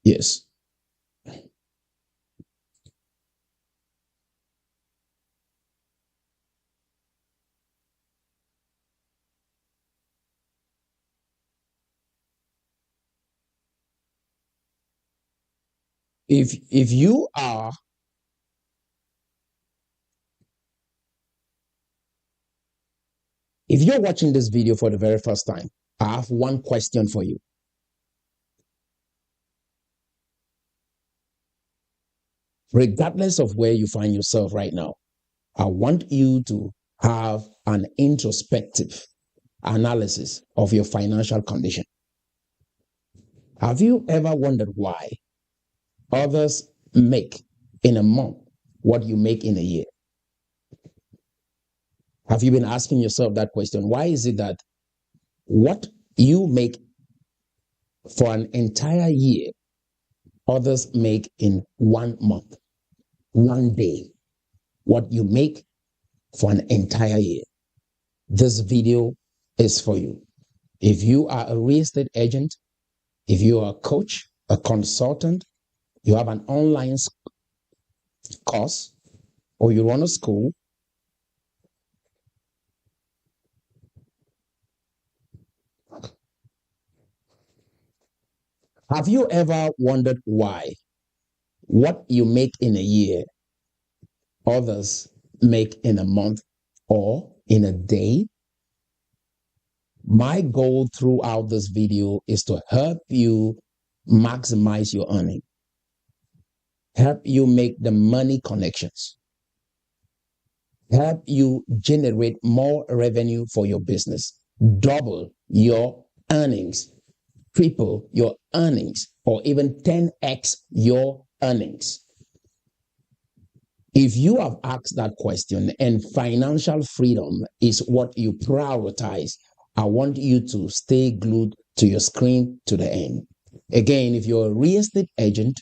Yes. If you are if you're watching this video for the very first time, I have one question for you. Regardless of where you find yourself right now, I want you to have an introspective analysis of your financial condition. Have you ever wondered why others make in a month what you make in a year? Have you been asking yourself that question? Why is it that what you make for an entire year, others make in 1 month, 1 day, what you make for an entire year? This video is for you. If you are a real estate agent, if you are a coach, a consultant, you have an online course, or you run a school, have you ever wondered why what you make in a year, others make in a month or in a day? My goal throughout this video is to help you maximize your earning, help you make the money connections, help you generate more revenue for your business, double your earnings, triple your earnings, or even 10x your earnings. If you have asked that question and financial freedom is what you prioritize, I want you to stay glued to your screen to the end. Again, if you're a real estate agent,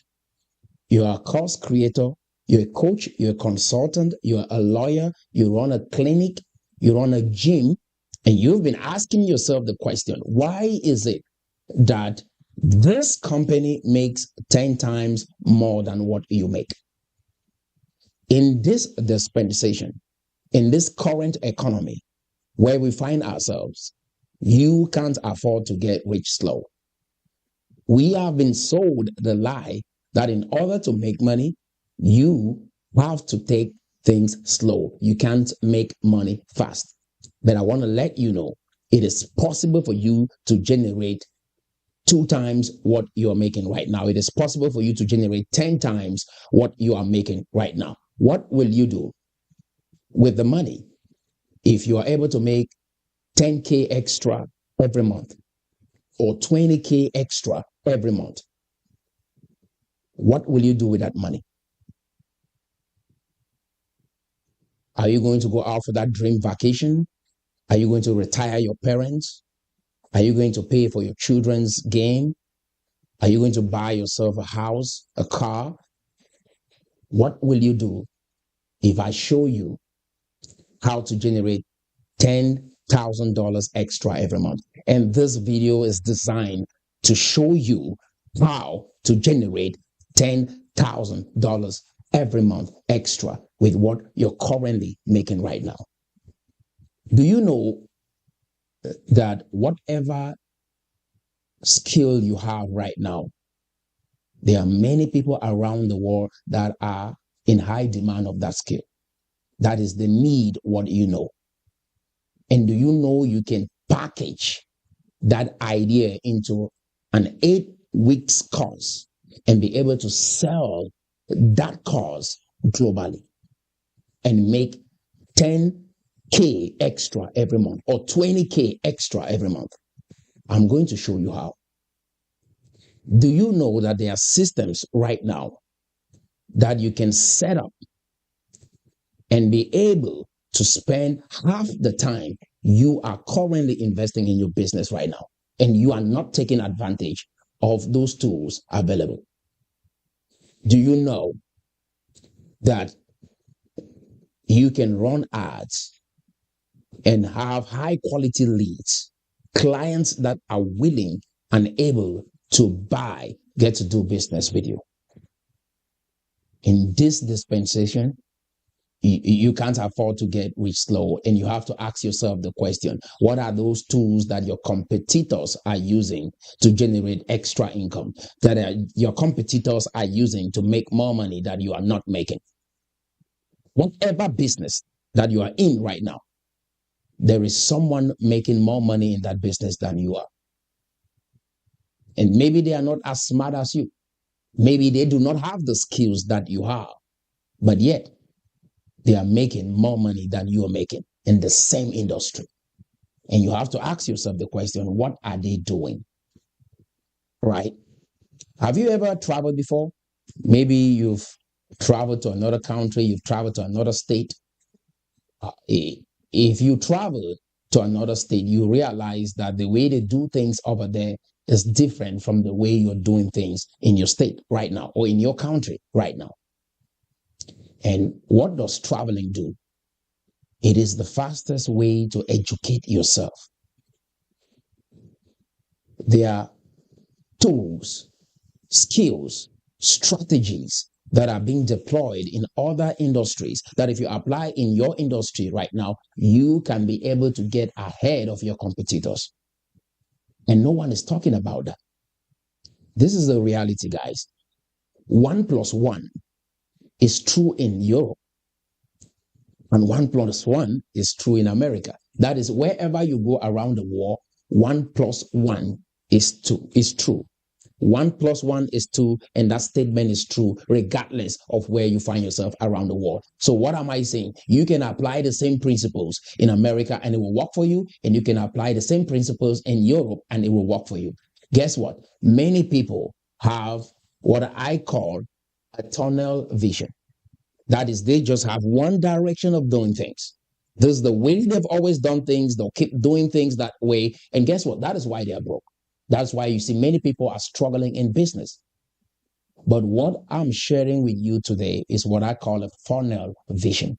you're a course creator, you're a coach, you're a consultant, you're a lawyer, you run a clinic, you run a gym, and you've been asking yourself the question, why is it that this company makes 10 times more than what you make? In this dispensation, in this current economy where we find ourselves, you can't afford to get rich slow. We have been sold the lie that in order to make money, you have to take things slow. You can't make money fast. But I want to let you know it is possible for you to generate 2 times what you are making right now. It is possible for you to generate 10 times what you are making right now. What will you do with the money if you are able to make 10K extra every month or 20K extra every month? What will you do with that money? Are you going to go out for that dream vacation? Are you going to retire your parents? Are you going to pay for your children's game? Are you going to buy yourself a house, a car? What will you do if I show you how to generate $10,000 extra every month? And this video is designed to show you how to generate $10,000 every month extra with what you're currently making right now. Do you know that whatever skill you have right now, there are many people around the world that are in high demand of that skill? That is the need, what you know. And do you know you can package that idea into an 8-week course and be able to sell that course globally and make 10K extra every month or 20K extra every month? I'm going to show you how. Do you know that there are systems right now that you can set up and be able to spend half the time you are currently investing in your business right now, and you are not taking advantage of those tools available? Do you know that you can run ads and have high quality leads, clients that are willing and able to buy get to do business with you. In this dispensation, you can't afford to get rich slow, and you have to ask yourself the question, what are those tools that your competitors are using to generate extra income, that your competitors are using to make more money that you are not making? Whatever business that you are in right now, there is someone making more money in that business than you are. And maybe they are not as smart as you. Maybe they do not have the skills that you have, but yet they are making more money than you are making in the same industry. And you have to ask yourself the question, what are they doing? Right? Have you ever traveled before? Maybe you've traveled to another country, you've traveled to another state. If you travel to another state, you realize that the way they do things over there is different from the way you're doing things in your state right now or in your country right now. And what does traveling do? It is the fastest way to educate yourself. There are tools, skills, strategies that are being deployed in other industries that if you apply in your industry right now, you can be able to get ahead of your competitors. And no one is talking about that. This is the reality, guys. 1 + 1 is true in Europe, and 1 + 1 is true in America. That is, wherever you go around the world, 1 + 1 is true. 1 + 1 is 2, and that statement is true regardless of where you find yourself around the world. So what am I saying? You can apply the same principles in America and it will work for you, and you can apply the same principles in Europe and it will work for you. Guess what? Many people have what I call a tunnel vision. That is, they just have one direction of doing things. This is the way they've always done things. They'll keep doing things that way. And guess what? That is why they are broke. That's why you see many people are struggling in business. But what I'm sharing with you today is what I call a funnel vision.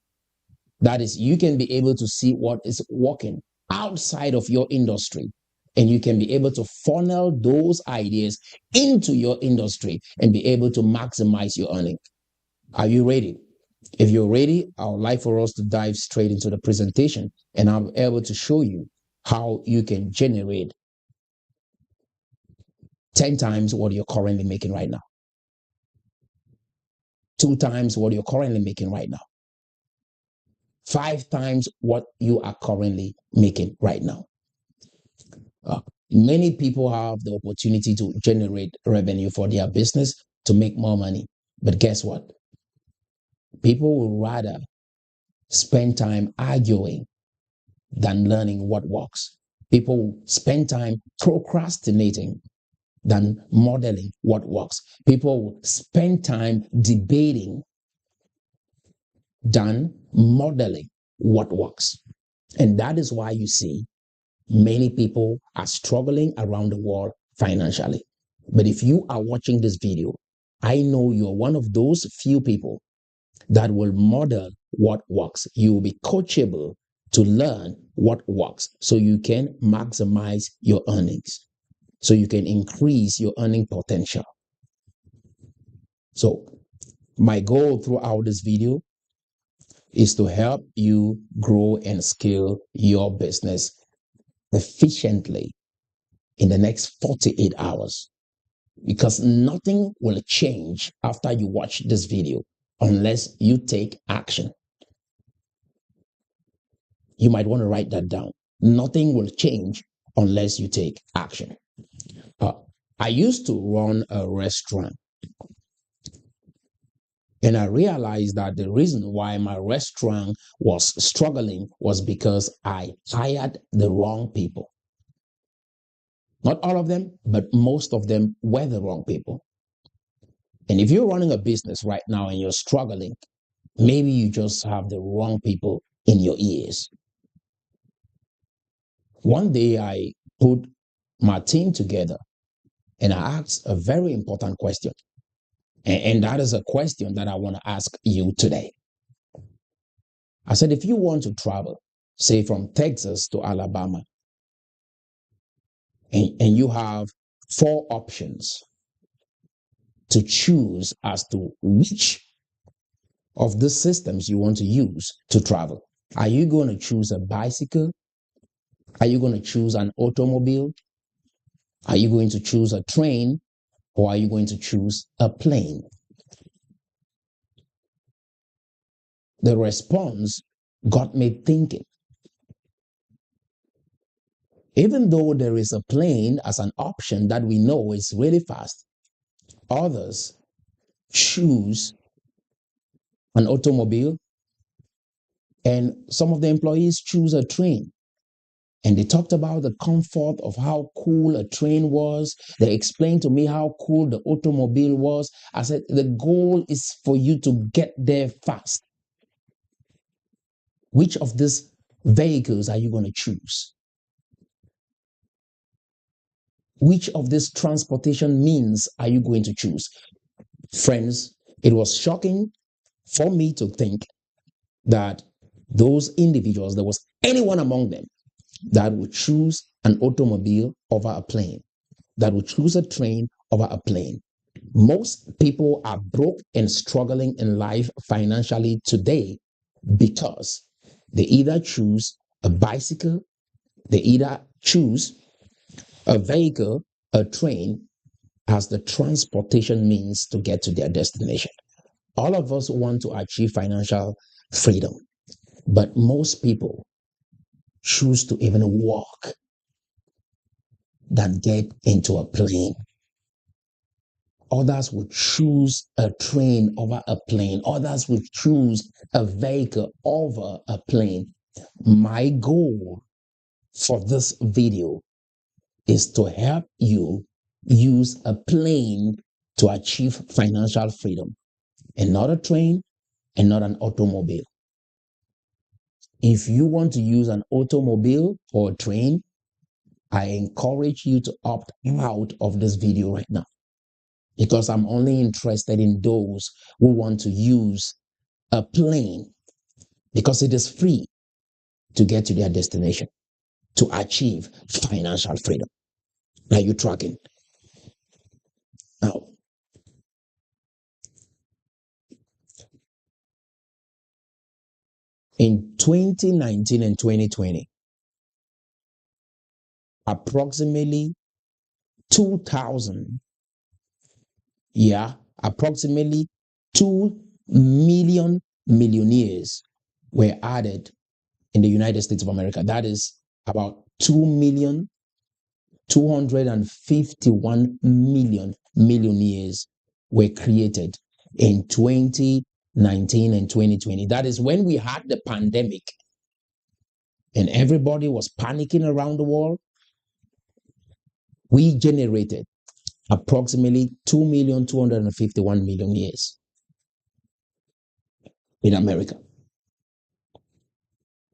That is, you can be able to see what is working outside of your industry, and you can be able to funnel those ideas into your industry and be able to maximize your earning. Are you ready? If you're ready, I would like for us to dive straight into the presentation, and I'm able to show you how you can generate 10 times what you're currently making right now, 2 times what you're currently making right now, 5 times what you are currently making right now. Many people have the opportunity to generate revenue for their business to make more money. But guess what? People will rather spend time arguing than learning what works. People will spend time procrastinating than modeling what works. People will spend time debating than modeling what works. And that is why you see many people are struggling around the world financially. But if you are watching this video, I know you're one of those few people that will model what works. You will be coachable to learn what works so you can maximize your earnings, so you can increase your earning potential. So my goal throughout this video is to help you grow and scale your business efficiently in the next 48 hours. Because nothing will change after you watch this video unless you take action. You might want to write that down. Nothing will change unless you take action. I used to run a restaurant, and I realized that the reason why my restaurant was struggling was because I hired the wrong people. Not all of them, but most of them were the wrong people. And if you're running a business right now and you're struggling, maybe you just have the wrong people in your ears. One day I put my team together and I asked a very important question. And that is a question that I want to ask you today. I said, if you want to travel, say from Texas to Alabama, and you have 4 options, to choose as to which of the systems you want to use to travel. Are you going to choose a bicycle? Are you going to choose an automobile? Are you going to choose a train? Or are you going to choose a plane? The response got me thinking. Even though there is a plane as an option that we know is really fast, others choose an automobile, and some of the employees choose a train. And they talked about the comfort of how cool a train was. They explained to me how cool the automobile was. I said, the goal is for you to get there fast. Which of these vehicles are you going to choose? Which of these transportation means are you going to choose? Friends, it was shocking for me to think that those individuals, there was anyone among them that would choose an automobile over a plane, that would choose a train over a plane. Most people are broke and struggling in life financially today because they either choose a bicycle, they either choose a vehicle, a train, as the transportation means to get to their destination. All of us want to achieve financial freedom, but most people choose to even walk than get into a plane. Others would choose a train over a plane. Others would choose a vehicle over a plane. My goal for this video is to help you use a plane to achieve financial freedom, and not a train and not an automobile. If you want to use an automobile or a train, I encourage you to opt out of this video right now, because I'm only interested in those who want to use a plane, because it is free to get to their destination, to achieve financial freedom. Are you tracking? Now, in 2019 and 2020, approximately 2,000, approximately 2 million millionaires were added in the United States of America. That is about 2,251,000,000 millionaires were created in 2019 and 2020. That is when we had the pandemic and everybody was panicking around the world. We generated approximately 2,251,000,000 millionaires in America.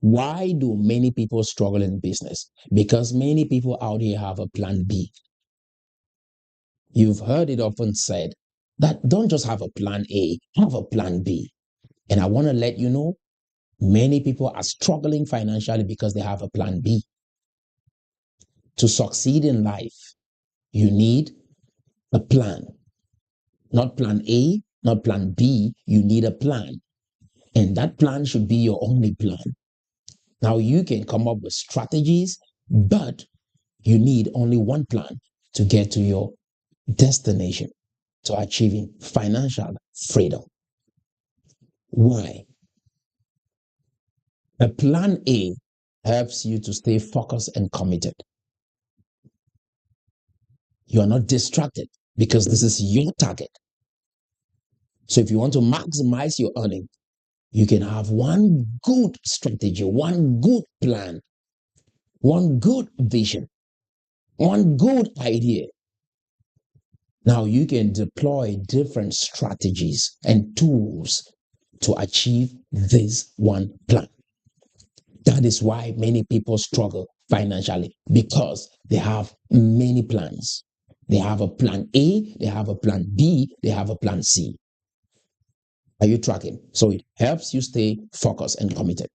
Why do many people struggle in business? Because many people out here have a plan B. You've heard it often said that don't just have a plan A, have a plan B. And I want to let you know, many people are struggling financially because they have a plan B. To succeed in life, you need a plan. Not plan A, not plan B, you need a plan. And that plan should be your only plan. Now, you can come up with strategies, but you need only one plan to get to your destination, to achieving financial freedom. Why? A plan A helps you to stay focused and committed. You are not distracted because this is your target. So if you want to maximize your earning, you can have one good strategy, one good plan, one good vision, one good idea. Now you can deploy different strategies and tools to achieve this one plan. That is why many people struggle financially, because they have many plans. They have a plan A, they have a plan B, they have a plan C. Are you tracking? So it helps you stay focused and committed.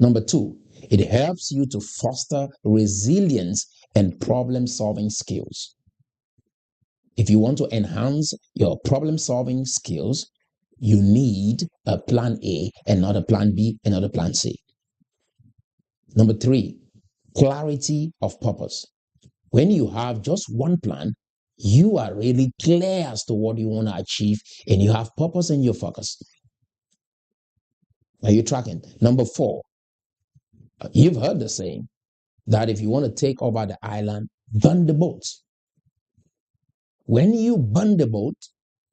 Number two, it helps you to foster resilience and problem-solving skills. If you want to enhance your problem solving skills, you need a plan A and not a plan B and not a plan C. Number 3, clarity of purpose. When you have just one plan, you are really clear as to what you want to achieve and you have purpose in your focus. Are you tracking? Number 4, you've heard the saying that if you want to take over the island, burn the boats. When you burn the boat,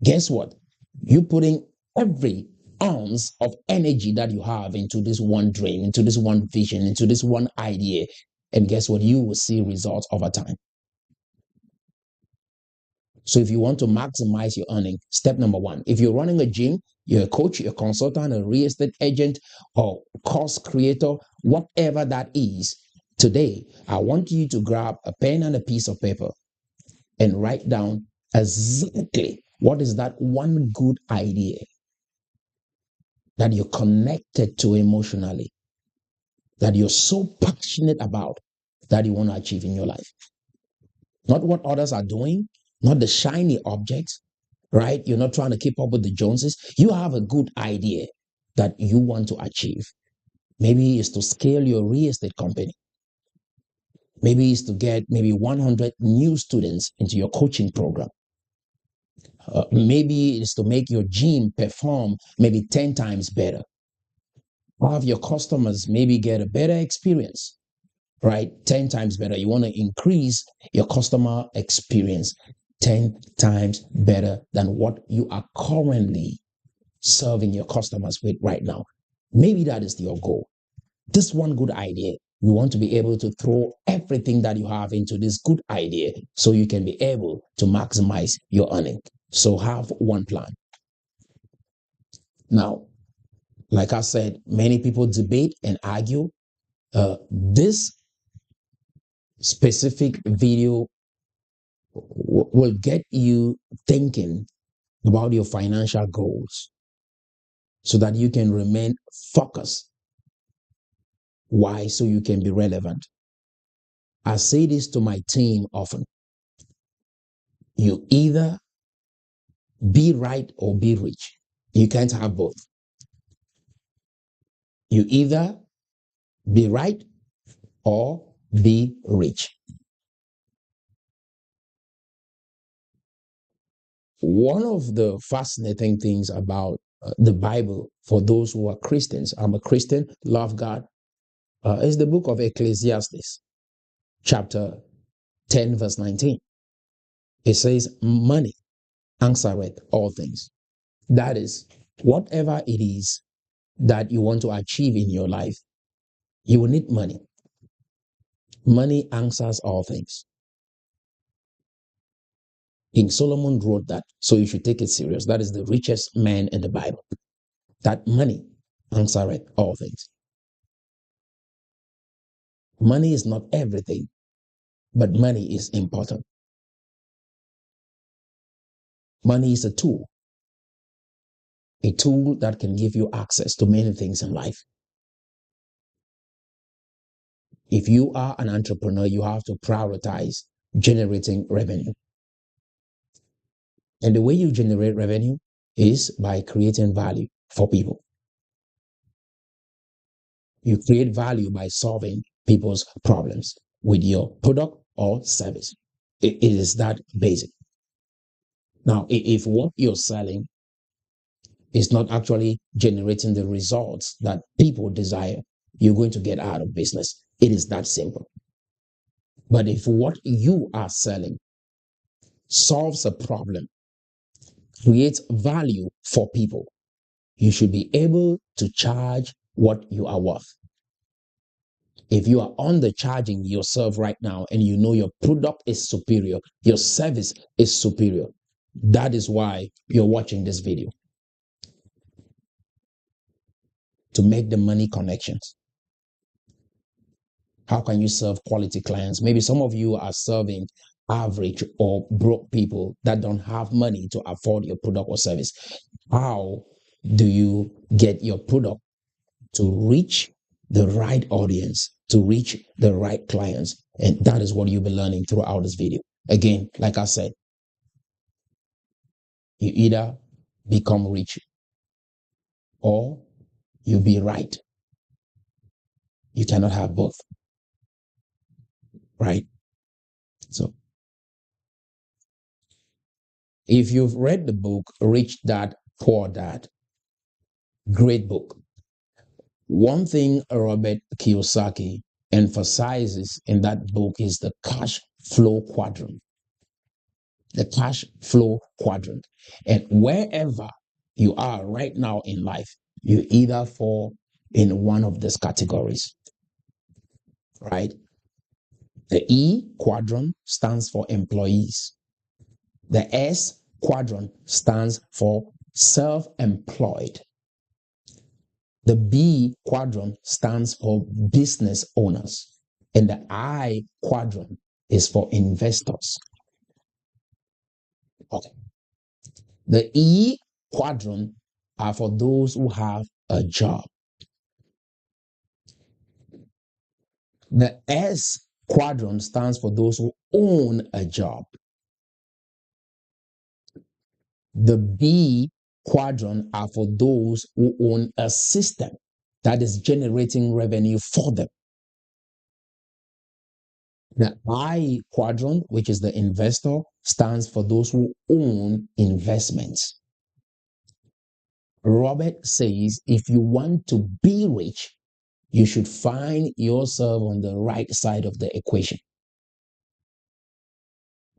guess what? You're putting every ounce of energy that you have into this one dream, into this one vision, into this one idea. And guess what? You will see results over time. So if you want to maximize your earning, step number 1, if you're running a gym, you're a coach, you're a consultant, a real estate agent, or course creator, whatever that is, today, I want you to grab a pen and a piece of paper and write down exactly what is that one good idea that you're connected to emotionally, that you're so passionate about, that you want to achieve in your life. Not what others are doing, not the shiny objects, right? You're not trying to keep up with the Joneses. You have a good idea that you want to achieve. Maybe it's to scale your real estate company. Maybe it's to get maybe 100 new students into your coaching program. Maybe it's to make your gym perform maybe 10 times better. Have your customers maybe get a better experience, right? 10 times better. You want to increase your customer experience 10 times better than what you are currently serving your customers with right now. Maybe that is your goal. This one good idea, you want to be able to throw everything that you have into this good idea so you can be able to maximize your earning. So have one plan. Now, like I said, many people debate and argue. This specific video will get you thinking about your financial goals so that you can remain focused. Why? So you can be relevant. I say this to my team often. You either be right or be rich. You can't have both. You either be right or be rich. One of the fascinating things about the Bible, for those who are Christians, I'm a Christian, love God, is the book of Ecclesiastes, chapter 10, verse 19. It says, money answereth all things. That is, whatever it is that you want to achieve in your life, you will need money. Money answers all things. King Solomon wrote that, so you should take it serious. That is the richest man in the Bible. That money answereth all things. Money is not everything, but money is important. Money is a tool that can give you access to many things in life. If you are an entrepreneur, you have to prioritize generating revenue. And the way you generate revenue is by creating value for people. You create value by solving people's problems with your product or service. It is that basic. Now, if what you're selling is not actually generating the results that people desire, you're going to get out of business. It is that simple. But if what you are selling solves a problem, creates value for people, you should be able to charge what you are worth. If you are undercharging yourself right now and you know your product is superior, your service is superior, that is why you're watching this video. To make the money connections. How can you serve quality clients? Maybe some of you are serving average or broke people that don't have money to afford your product or service. How do you get your product to reach the right audience, to reach the right clients? And that is what you'll be learning throughout this video. Again, like I said, You either become rich or you be right. You cannot have both, right? So if you've read the book Rich Dad, Poor Dad, great book. One thing Robert Kiyosaki emphasizes in that book is the cash flow quadrant. The cash flow quadrant. And wherever you are right now in life, you either fall in one of these categories, right? The E quadrant stands for employees. The S quadrant stands for self-employed. The B quadrant stands for business owners. And the I quadrant is for investors. Okay. The E quadrant are for those who have a job. The S quadrant stands for those who own a job. The B quadrant are for those who own a system that is generating revenue for them. The I quadrant, which is the investor, stands for those who own investments. Robert says if you want to be rich, you should find yourself on the right side of the equation.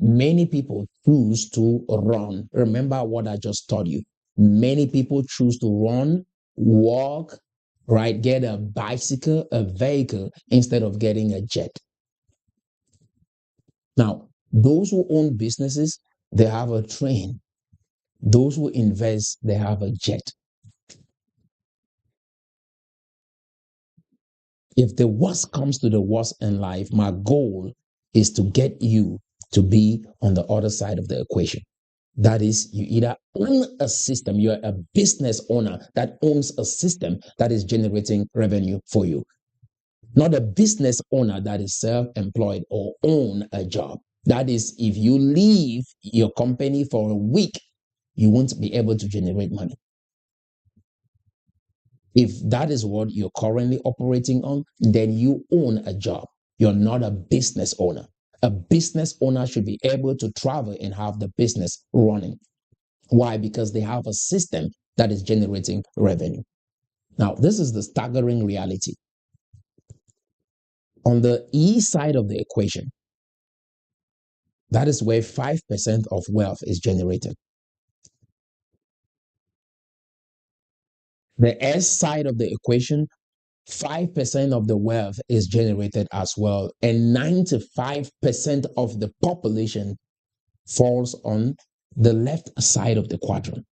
Many people choose to run. Remember what I just taught you. Many people choose to run, walk, right? Get a bicycle, a vehicle, instead of getting a jet. Now, those who own businesses, they have a train. Those who invest, they have a jet. If the worst comes to the worst in life, my goal is to get you to be on the other side of the equation. That is, you either own a system, you're a business owner that owns a system that is generating revenue for you, not a business owner that is self-employed or own a job. That is, if you leave your company for a week, you won't be able to generate money. If that is what you're currently operating on, then you own a job. You're not a business owner. A business owner should be able to travel and have the business running. Why? Because they have a system that is generating revenue. Now, this is the staggering reality. On the E side of the equation, that is where 5% of wealth is generated. The S side of the equation, 5% of the wealth is generated as well, and 95% of the population falls on the left side of the quadrant.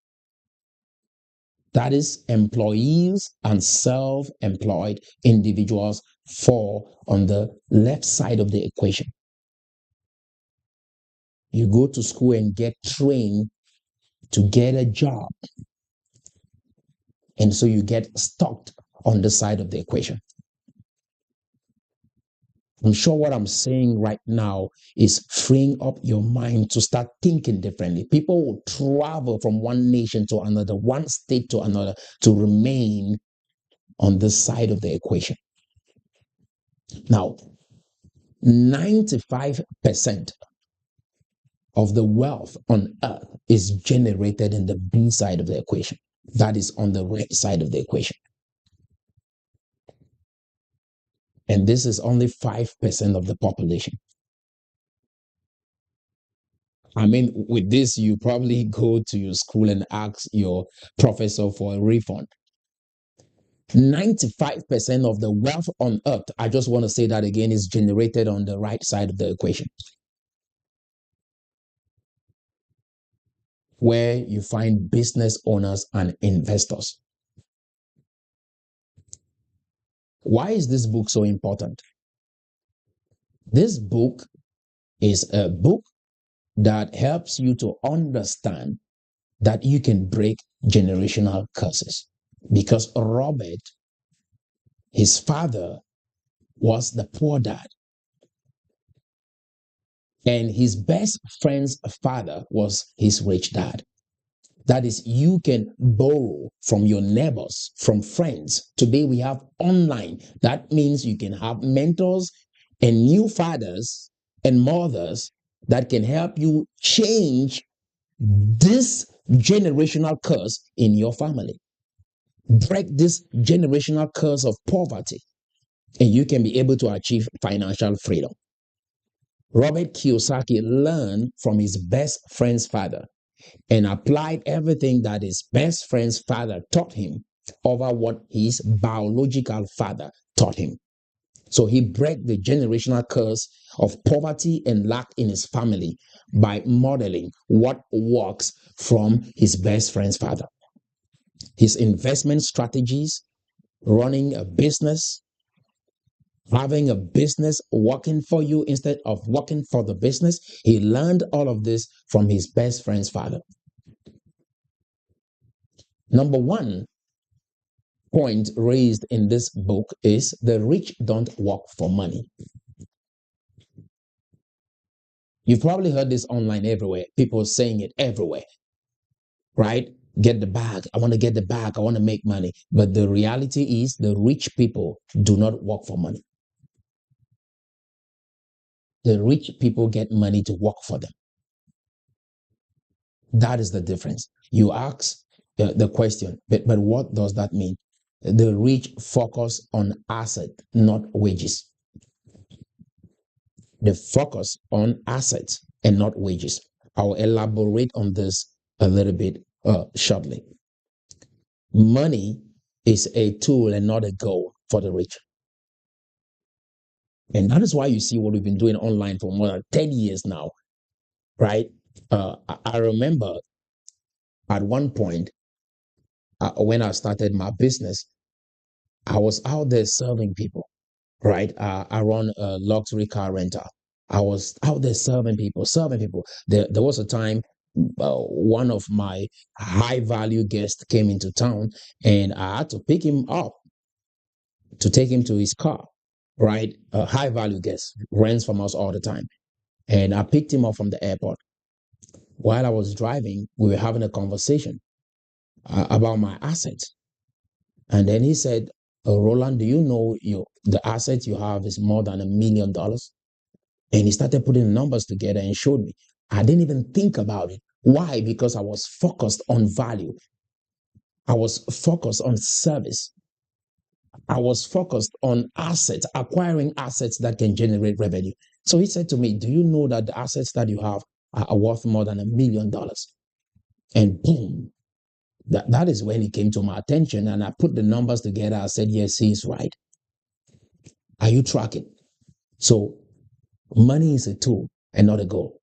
That is, employees and self-employed individuals fall on the left side of the equation. You go to school and get trained to get a job, and so you get stuck on the side of the equation. I'm sure what I'm saying right now is freeing up your mind to start thinking differently. People will travel from one nation to another, one state to another, to remain on this side of the equation. Now, 95% of the wealth on earth is generated in the B side of the equation. That is on the right side of the equation. And this is only 5% of the population. I mean, with this, you probably go to your school and ask your professor for a refund. 95% of the wealth on earth, I just want to say that again, is generated on the right side of the equation, where you find business owners and investors. Why is this book so important? This book is a book that helps you to understand that you can break generational curses. Because Robert, his father, was the poor dad. And his best friend's father was his rich dad. That is, you can borrow from your neighbors, from friends. Today we have online. That means you can have mentors and new fathers and mothers that can help you change this generational curse in your family. Break this generational curse of poverty, and you can be able to achieve financial freedom. Robert Kiyosaki learned from his best friend's father and applied everything that his best friend's father taught him over what his biological father taught him. So he broke the generational curse of poverty and lack in his family by modeling what works from his best friend's father. His investment strategies, running a business, having a business working for you instead of working for the business. He learned all of this from his best friend's father. Number one point raised in this book is the rich don't work for money. You've probably heard this online everywhere, people saying it everywhere, right? Get the bag. I want to get the bag. I want to make money. But the reality is the rich people do not work for money. The rich people get money to work for them. That is the difference. You ask the question, but what does that mean? The rich focus on asset, not wages. They focus on assets and not wages. I'll elaborate on this a little bit shortly. Money is a tool and not a goal for the rich. And that is why you see what we've been doing online for more than 10 years now, right? I remember at one point when I started my business, I was out there serving people, right? I run a luxury car rental. I was out there serving people. There was a time one of my high value guests came into town and I had to pick him up to take him to his car, right? A high value guest rents from us all the time. And I picked him up from the airport. While I was driving, we were having a conversation about my assets. And then he said, Roland, do you know the assets you have is more than $1 million? And he started putting the numbers together and showed me. I didn't even think about it. Why? Because I was focused on value. I was focused on service. I was focused on assets, acquiring assets that can generate revenue. So he said to me, do you know that the assets that you have are worth more than $1 million? And boom, that is when it came to my attention. And I put the numbers together. I said, yes, he's right. Are you tracking? So money is a tool and not a goal.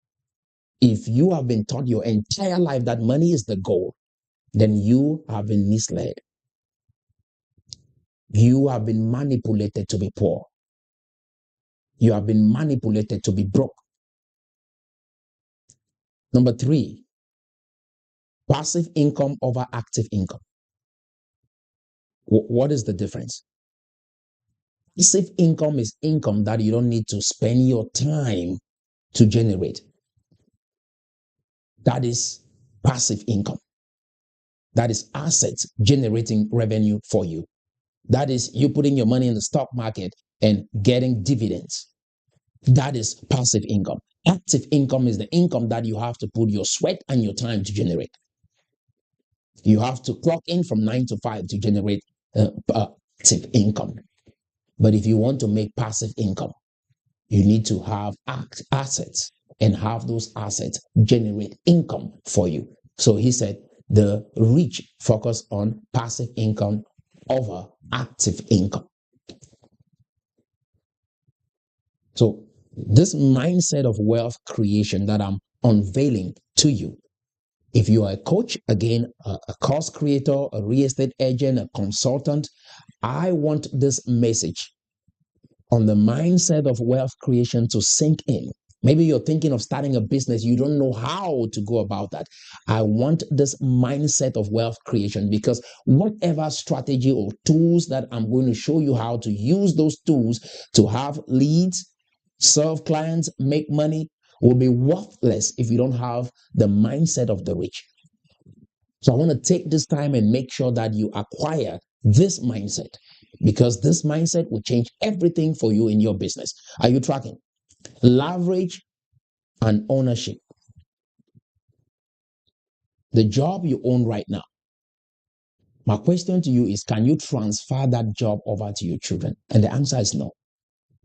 If you have been taught your entire life that money is the goal, then you have been misled. You have been manipulated to be poor. You have been manipulated to be broke. Number three, passive income over active income. What is the difference? Passive income is income that you don't need to spend your time to generate. That is passive income. That is assets generating revenue for you. That is you putting your money in the stock market and getting dividends. That is passive income. Active income is the income that you have to put your sweat and your time to generate. You have to clock in from 9 to 5 to generate active income. But if you want to make passive income, you need to have assets and have those assets generate income for you. So he said the rich focus on passive income over active income. So this mindset of wealth creation that I'm unveiling to you, if you are a coach, again, a course creator, a real estate agent, a consultant, I want this message on the mindset of wealth creation to sink in. Maybe you're thinking of starting a business. You don't know how to go about that. I want this mindset of wealth creation because whatever strategy or tools that I'm going to show you how to use those tools to have leads, serve clients, make money will be worthless if you don't have the mindset of the rich. So I want to take this time and make sure that you acquire this mindset, because this mindset will change everything for you in your business. Are you tracking? Leverage and ownership. The job you own right now. My question to you is, can you transfer that job over to your children? And the answer is no.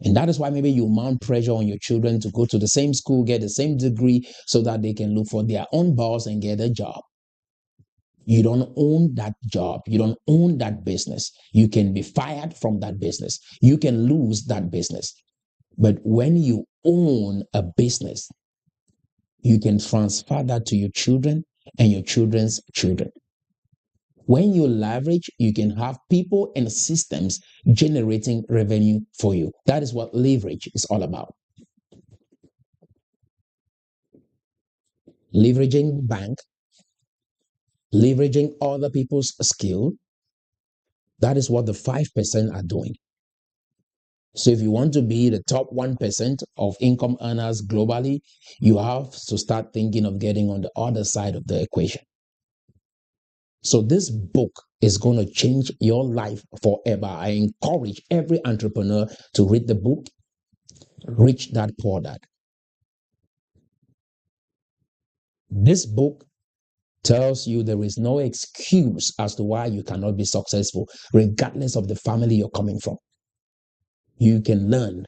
And that is why maybe you mount pressure on your children to go to the same school, get the same degree, so that they can look for their own boss and get a job. You don't own that job. You don't own that business. You can be fired from that business. You can lose that business. But when you own a business, you can transfer that to your children and your children's children. When you leverage, you can have people and systems generating revenue for you. That is what leverage is all about. Leveraging bank, leveraging other people's skill. That is what the 5% are doing. So if you want to be the top 1% of income earners globally, you have to start thinking of getting on the other side of the equation. So this book is going to change your life forever. I encourage every entrepreneur to read the book, Rich Dad Poor Dad. This book tells you there is no excuse as to why you cannot be successful, regardless of the family you're coming from. You can learn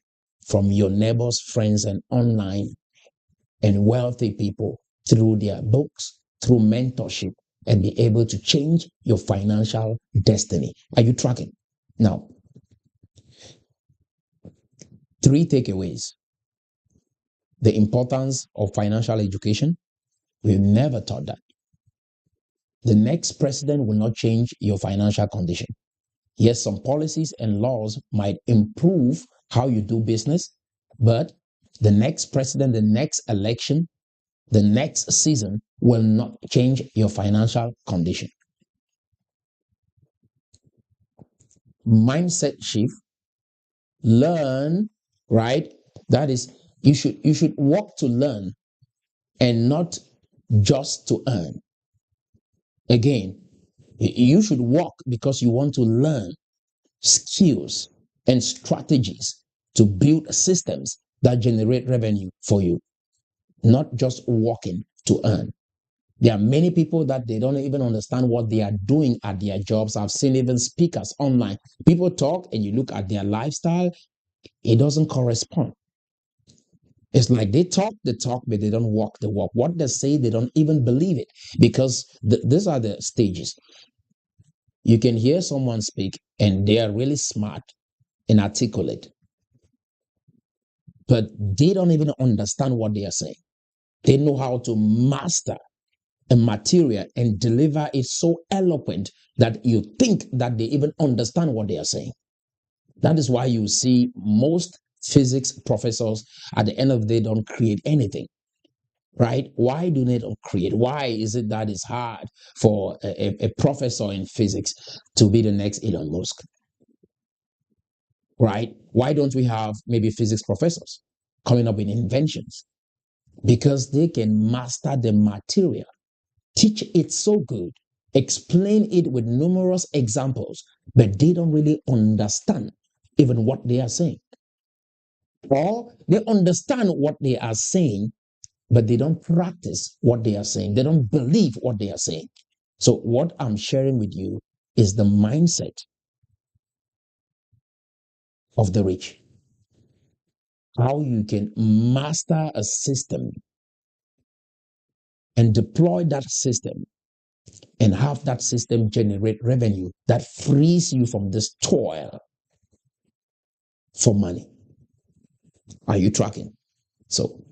from your neighbors, friends, and online and wealthy people through their books, through mentorship, and be able to change your financial destiny. Are you tracking? Now, 3 takeaways. The importance of financial education. We've never taught that. The next president will not change your financial condition. Yes, some policies and laws might improve how you do business, but the next president, the next election, the next season will not change your financial condition. Mindset shift. Learn, right? That is, you should work to learn and not just to earn. Again, you should work because you want to learn skills and strategies to build systems that generate revenue for you, not just working to earn. There are many people that they don't even understand what they are doing at their jobs. I've seen even speakers online. People talk and you look at their lifestyle, it doesn't correspond. It's like they talk the talk, but they don't walk the walk. What they say, they don't even believe it, because these are the stages. You can hear someone speak and they are really smart and articulate, but they don't even understand what they are saying. They know how to master a material and deliver it so eloquent that you think that they even understand what they are saying. That is why you see most physics professors at the end of the day don't create anything, right? Why do they not create? Why is it that it's hard for a professor in physics to be the next Elon Musk, right? Why don't we have maybe physics professors coming up with inventions? Because they can master the material, teach it so good, explain it with numerous examples, but they don't really understand even what they are saying. Or they understand what they are saying, but they don't practice what they are saying. They don't believe what they are saying. So, what I'm sharing with you is the mindset of the rich. How you can master a system and deploy that system and have that system generate revenue that frees you from this toil for money. Are you tracking? So,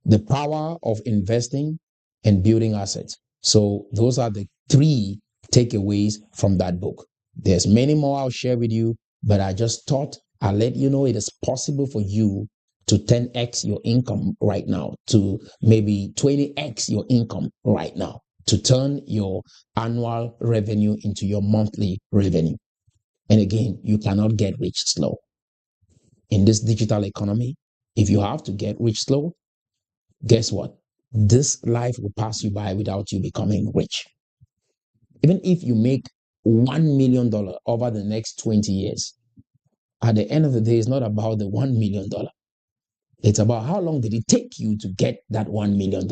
the power of investing and building assets. So, those are the 3 takeaways from that book. There's many more I'll share with you, but I just thought I'll let you know it is possible for you to 10x your income right now, to maybe 20x your income right now, to turn your annual revenue into your monthly revenue. And again, you cannot get rich slow. In this digital economy, if you have to get rich slow, guess what? This life will pass you by without you becoming rich. Even if you make $1 million over the next 20 years, at the end of the day, it's not about the $1 million. It's about how long did it take you to get that $1 million.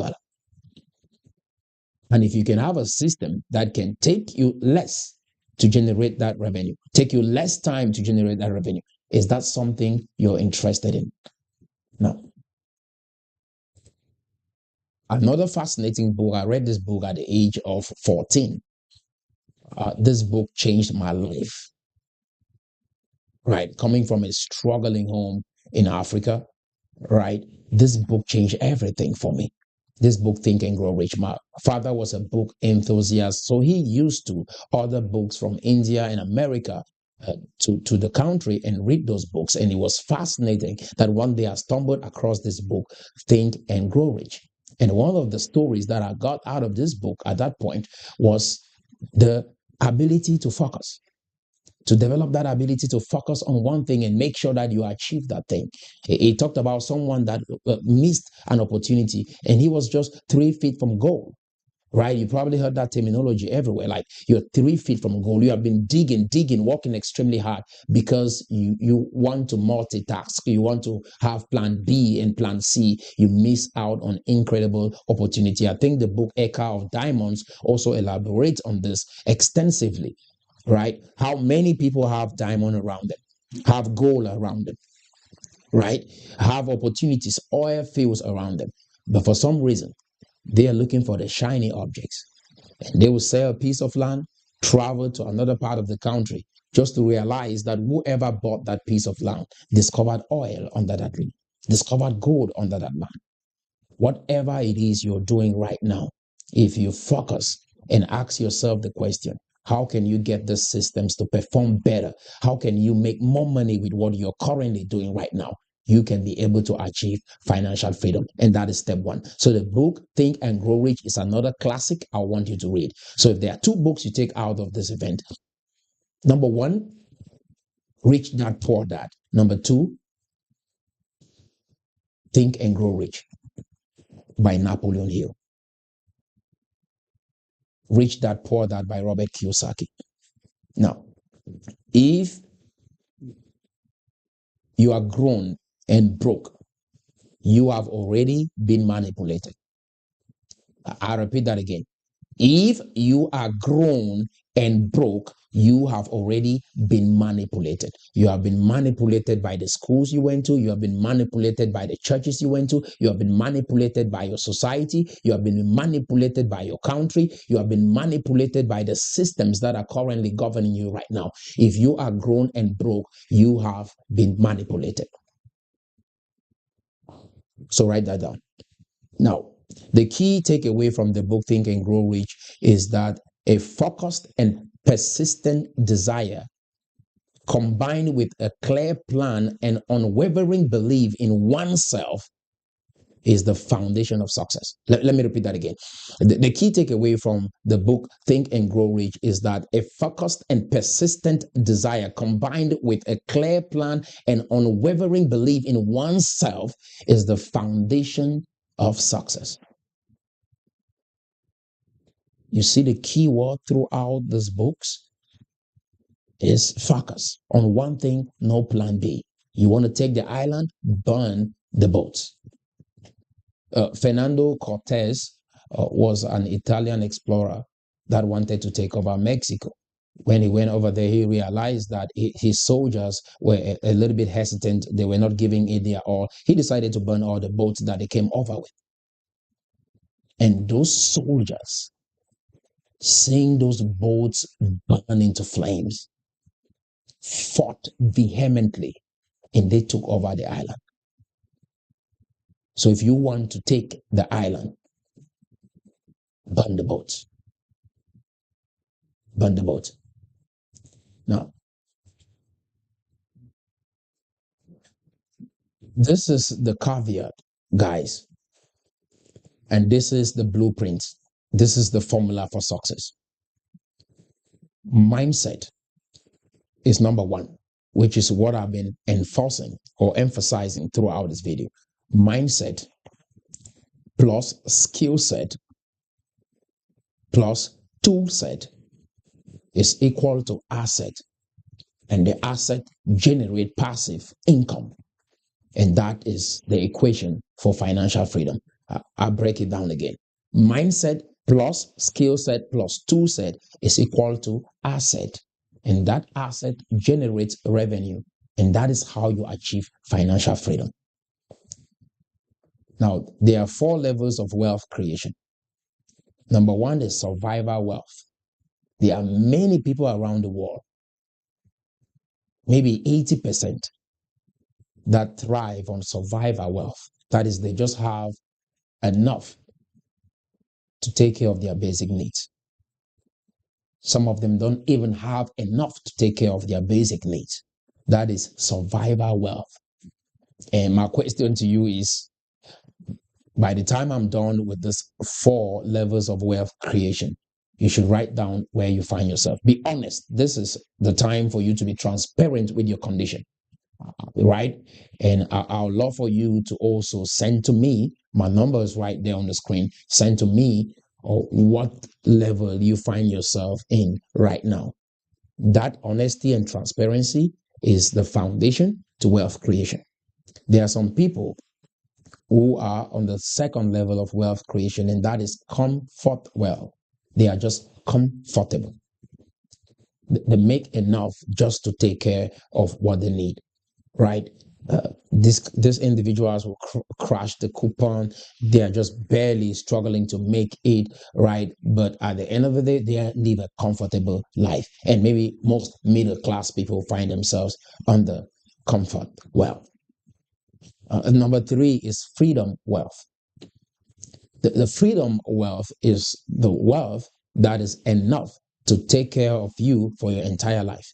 And if you can have a system that can take you less to generate that revenue, take you less time to generate that revenue, is that something you're interested in? No. Another fascinating book, I read this book at the age of 14. This book changed my life. Right? Coming from a struggling home in Africa, right? This book changed everything for me. This book, Think and Grow Rich. My father was a book enthusiast, so he used to order books from India and America to the country and read those books. And it was fascinating that one day I stumbled across this book, Think and Grow Rich. And one of the stories that I got out of this book at that point was the ability to focus, to develop that ability to focus on one thing and make sure that you achieve that thing. He talked about someone that missed an opportunity and he was just 3 feet from goal, right? You probably heard that terminology everywhere. Like, you're 3 feet from goal. You have been digging, working extremely hard because you want to multitask. You want to have plan B and plan C. You miss out on incredible opportunity. I think the book Echo of Diamonds also elaborates on this extensively. Right? How many people have diamond around them, have gold around them, right? Have opportunities, oil fields around them. But for some reason, they are looking for the shiny objects. And they will sell a piece of land, travel to another part of the country, just to realize that whoever bought that piece of land discovered oil under that land, discovered gold under that land. Whatever it is you're doing right now, if you focus and ask yourself the question, how can you get the systems to perform better? How can you make more money with what you're currently doing right now? You can be able to achieve financial freedom. And that is step one. So the book, Think and Grow Rich, is another classic I want you to read. So if there are two books you take out of this event, number one, Rich Dad, Poor Dad. Number two, Think and Grow Rich by Napoleon Hill. Rich Dad, Poor Dad by Robert Kiyosaki. Now, if you are grown and broke, you have already been manipulated. I repeat that again. If you are grown and broke, you have already been manipulated. You have been manipulated by the schools you went to. You have been manipulated by the churches you went to. You have been manipulated by your society. You have been manipulated by your country. You have been manipulated by the systems that are currently governing you right now. If you are grown and broke, you have been manipulated. So write that down. Now, the key takeaway from the book Think and Grow Rich is that a focused and persistent desire combined with a clear plan and unwavering belief in oneself is the foundation of success. Let me repeat that again. The key takeaway from the book Think and Grow Rich is that a focused and persistent desire combined with a clear plan and unwavering belief in oneself is the foundation of success. You see, the key word throughout these books is focus on one thing, no plan B. You want to take the island, burn the boats. Fernando Cortez was an Italian explorer that wanted to take over Mexico. When he went over there, he realized that his soldiers were a little bit hesitant. They were not giving it their all. He decided to burn all the boats that they came over with. And those soldiers, seeing those boats burn into flames, fought vehemently and they took over the island. So if you want to take the island, burn the boats. Burn the boats. Now, this is the caveat, guys. And this is the blueprint. This is the formula for success. Mindset is number one, which is what I've been enforcing or emphasizing throughout this video. Mindset plus skill set plus tool set is equal to asset, and the asset generate passive income. And that is the equation for financial freedom. I'll break it down again. Mindset plus skill set plus tool set is equal to asset. And that asset generates revenue. And that is how you achieve financial freedom. Now, there are 4 levels of wealth creation. Number 1 is survival wealth. There are many people around the world, maybe 80%, that thrive on survival wealth. That is, they just have enough to take care of their basic needs. Some of them don't even have enough to take care of their basic needs. That is survival wealth. And my question to you is, by the time I'm done with this 4 levels of wealth creation, you should write down where you find yourself. Be honest. This is the time for you to be transparent with your condition, right? And I would love for you to also send to me, my number is right there on the screen, send to me what level you find yourself in right now. That honesty and transparency is the foundation to wealth creation. There are some people who are on the 2nd level of wealth creation, and that is comfort wealth. They are just comfortable. They make enough just to take care of what they need, right? These individuals will crash the coupon. They are just barely struggling to make it, right? But at the end of the day, they live a comfortable life. And maybe most middle class people find themselves under comfort wealth. Number 3 is freedom wealth. The freedom wealth is the wealth that is enough to take care of you for your entire life.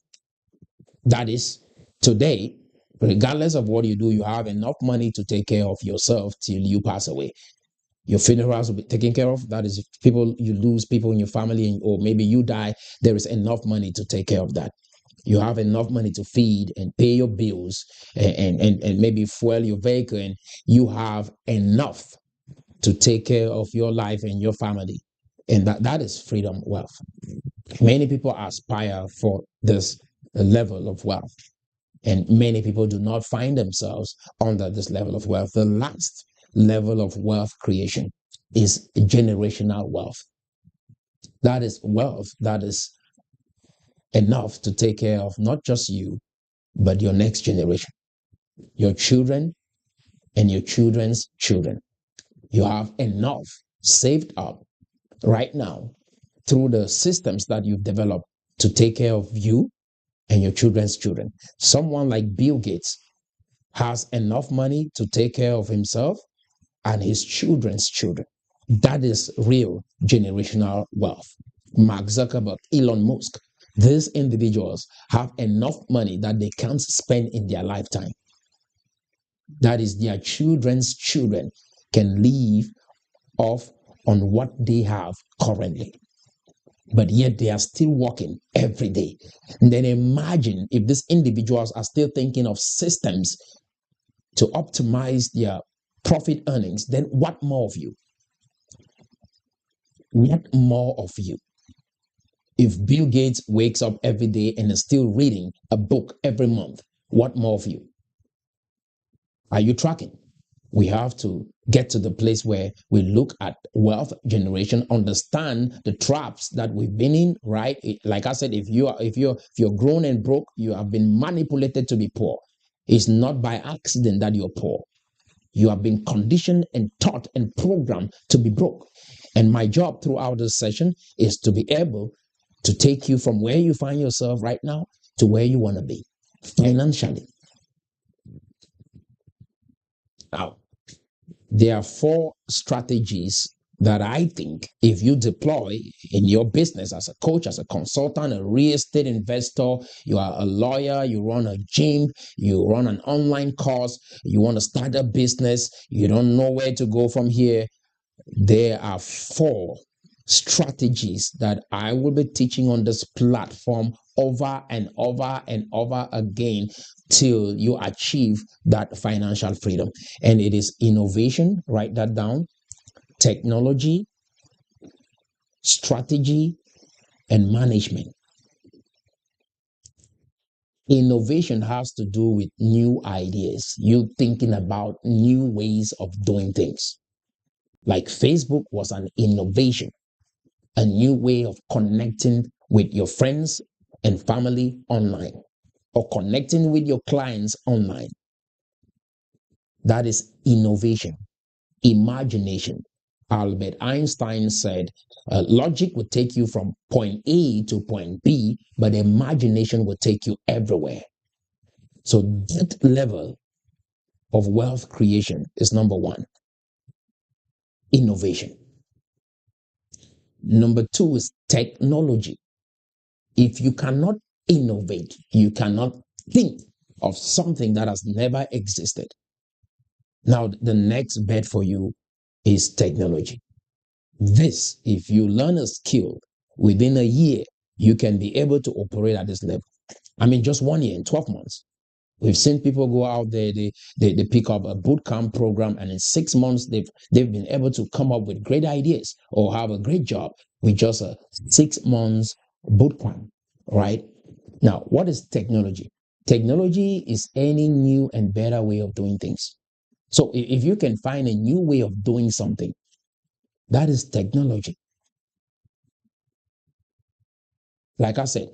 That is, today, regardless of what you do, you have enough money to take care of yourself till you pass away. Your funerals will be taken care of. That is, if you lose people in your family, or maybe you die, there is enough money to take care of that. You have enough money to feed and pay your bills and maybe fuel your vehicle, and you have enough to take care of your life and your family. And that is freedom wealth. Many people aspire for this level of wealth, and many people do not find themselves under this level of wealth. The last level of wealth creation is generational wealth. That is wealth that is enough to take care of not just you, but your next generation, your children, and your children's children. You have enough saved up right now through the systems that you've developed to take care of you and your children's children. Someone like Bill Gates has enough money to take care of himself and his children's children. That is real generational wealth. Mark Zuckerberg, Elon Musk, these individuals have enough money that they can't spend in their lifetime. That is, their children's children can live off on what they have currently. But yet they are still working every day. And then imagine if these individuals are still thinking of systems to optimize their profit earnings, then what more of you? What more of you? If Bill Gates wakes up every day and is still reading a book every month, what more of you? Are you tracking? We have to get to the place where we look at wealth generation, understand the traps that we've been in, right? Like I said, if you're grown and broke, you have been manipulated to be poor. It's not by accident that you're poor. You have been conditioned and taught and programmed to be broke. And my job throughout this session is to be able to take you from where you find yourself right now to where you want to be financially. Now, there are 4 strategies that I think if you deploy in your business as a coach, as a consultant, a real estate investor, you are a lawyer, you run a gym, you run an online course, you want to start a business, you don't know where to go from here. There are 4 strategies that I will be teaching on this platform over and over and over again till you achieve that financial freedom. And it is innovation, write that down, technology, strategy, and management. Innovation has to do with new ideas, you thinking about new ways of doing things. Like Facebook was an innovation, a new way of connecting with your friends and family online, or connecting with your clients online. That is innovation. Imagination. Albert Einstein said, logic would take you from point A to point B, but imagination would take you everywhere. So that level of wealth creation is number one, innovation. Number two is technology. If you cannot innovate, you cannot think of something that has never existed. Now, the next bet for you is technology. This, if you learn a skill within a year, you can be able to operate at this level. I mean, just 1 year, in 12 months. We've seen people go out there, they pick up a boot camp program, and in 6 months, they've been able to come up with great ideas or have a great job with just a 6 months boot camp, right? Now, what is technology? Technology is any new and better way of doing things. So if you can find a new way of doing something, that is technology. Like I said,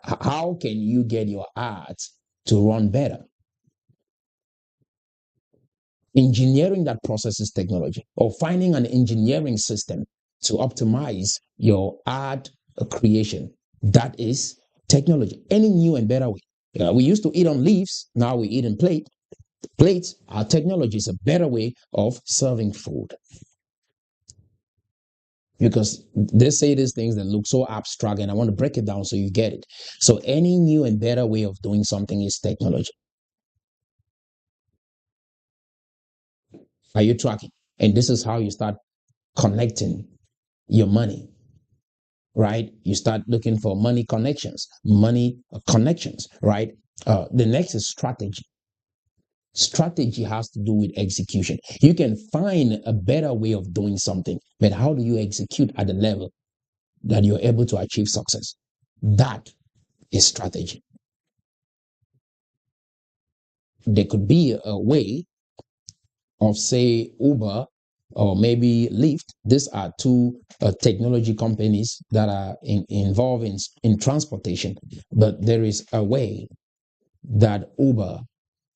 how can you get your ads to run better? Engineering that process is technology, or finding an engineering system to optimize your ad creation. That is technology. Any new and better way. We used to eat on leaves, now we eat in plates. Our technology is a better way of serving food. Because they say these things that look so abstract, and I want to break it down so you get it. So any new and better way of doing something is technology. Are you tracking? And this is how you start connecting your money, right? You start looking for money connections, right? The next is strategy. Strategy has to do with execution. You can find a better way of doing something, but how do you execute at the level that you're able to achieve success? That is strategy. There could be a way of, say, Uber or maybe Lyft. These are two technology companies that are involved in transportation, but there is a way that Uber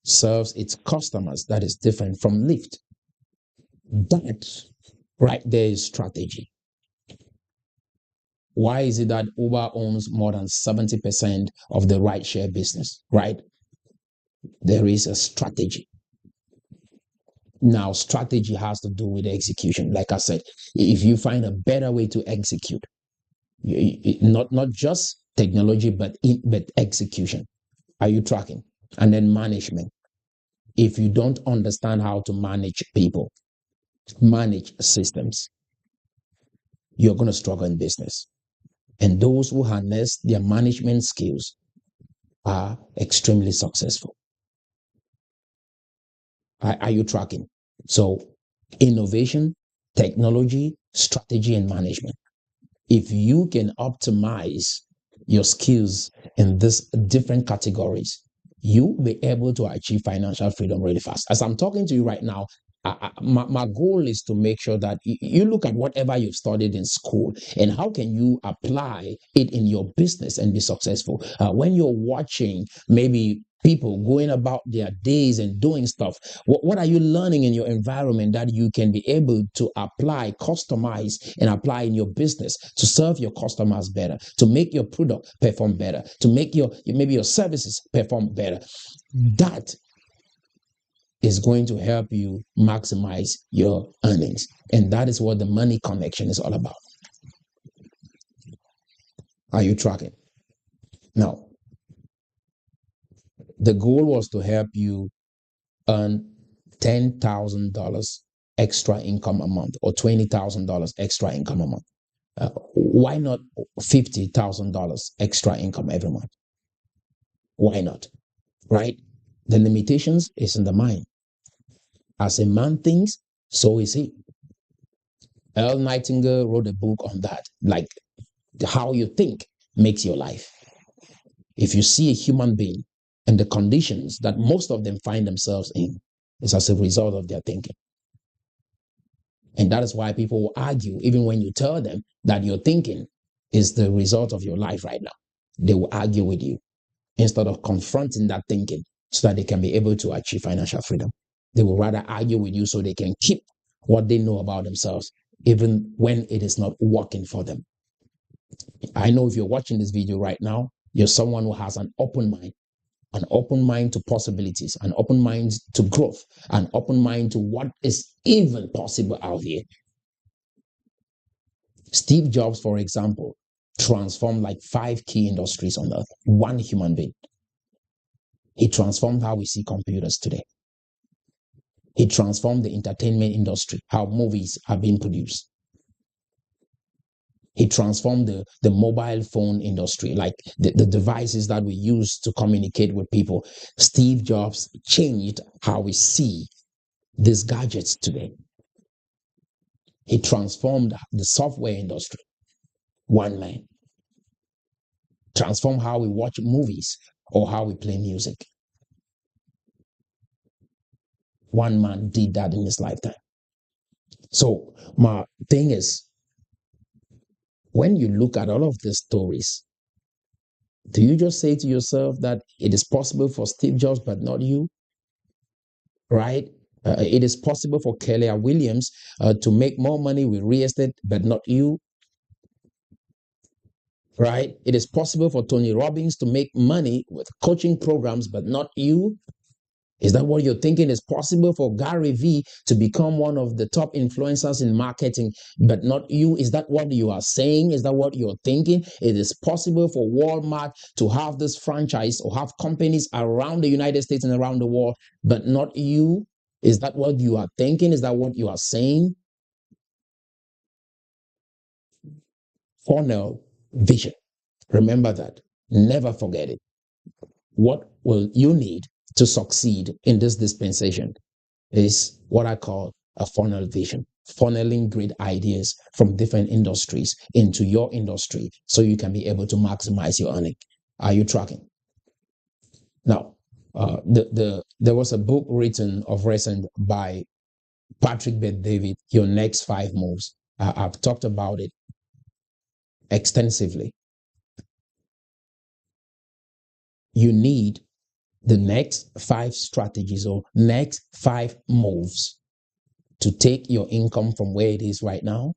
serves its customers that is different from Lyft. That right there is strategy. Why is it that Uber owns more than 70% of the rideshare business, right? There is a strategy. Now, strategy has to do with execution. Like I said, if you find a better way to execute, not just technology, but execution. Are you tracking? And then management. If you don't understand how to manage people, manage systems, you're going to struggle in business. And those who harness their management skills are extremely successful. Are you tracking? So, innovation, technology, strategy, and management. If you can optimize your skills in these different categories, you'll be able to achieve financial freedom really fast. As I'm talking to you right now, my goal is to make sure that you look at whatever you've studied in school and how can you apply it in your business and be successful. When you're watching maybe people going about their days and doing stuff, what are you learning in your environment that you can be able to apply, customize, and apply in your business to serve your customers better, to make your product perform better, to make maybe your services perform better? That is going to help you maximize your earnings. And that is what the money connection is all about. Are you tracking? Now, the goal was to help you earn $10,000 extra income a month or $20,000 extra income a month. Why not $50,000 extra income every month? Why not? Right? The limitations is in the mind. As a man thinks, so is he. Earl Nightingale wrote a book on that, like how you think makes your life. If you see a human being And the conditions that most of them find themselves in is as a result of their thinking. And that is why people will argue, even when you tell them that your thinking is the result of your life right now. They will argue with you instead of confronting that thinking so that they can be able to achieve financial freedom. They will rather argue with you so they can keep what they know about themselves, even when it is not working for them. I know if you're watching this video right now, you're someone who has an open mind to possibilities, an open mind to growth, an open mind to what is even possible out here. Steve Jobs, for example, transformed like 5 key industries on earth. One human being. He transformed how we see computers today. He transformed the entertainment industry, how movies are being produced. He transformed the mobile phone industry, like the devices that we use to communicate with people. Steve Jobs changed how we see these gadgets today. He transformed the software industry. One man. Transformed how we watch movies or how we play music. One man did that in his lifetime. So my thing is, when you look at all of these stories, do you just say to yourself that it is possible for Steve Jobs, but not you? Right? It is possible for Keller Williams to make more money with real estate, but not you. Right? It is possible for Tony Robbins to make money with coaching programs, but not you. Is that what you're thinking is possible for Gary Vee to become one of the top influencers in marketing, but not you? Is that what you are saying? Is that what you're thinking? It is possible for Walmart to have this franchise or have companies around the United States and around the world, but not you? Is that what you are thinking? Is that what you are saying? Funnel vision. Remember that. Never forget it. What will you need to succeed in this dispensation is what I call a funnel vision, funneling great ideas from different industries into your industry so you can be able to maximize your earning. Are you tracking? Now, there was a book written of recent by Patrick Bet-David, Your Next 5 Moves. I've talked about it extensively. You need the next 5 strategies or next 5 moves to take your income from where it is right now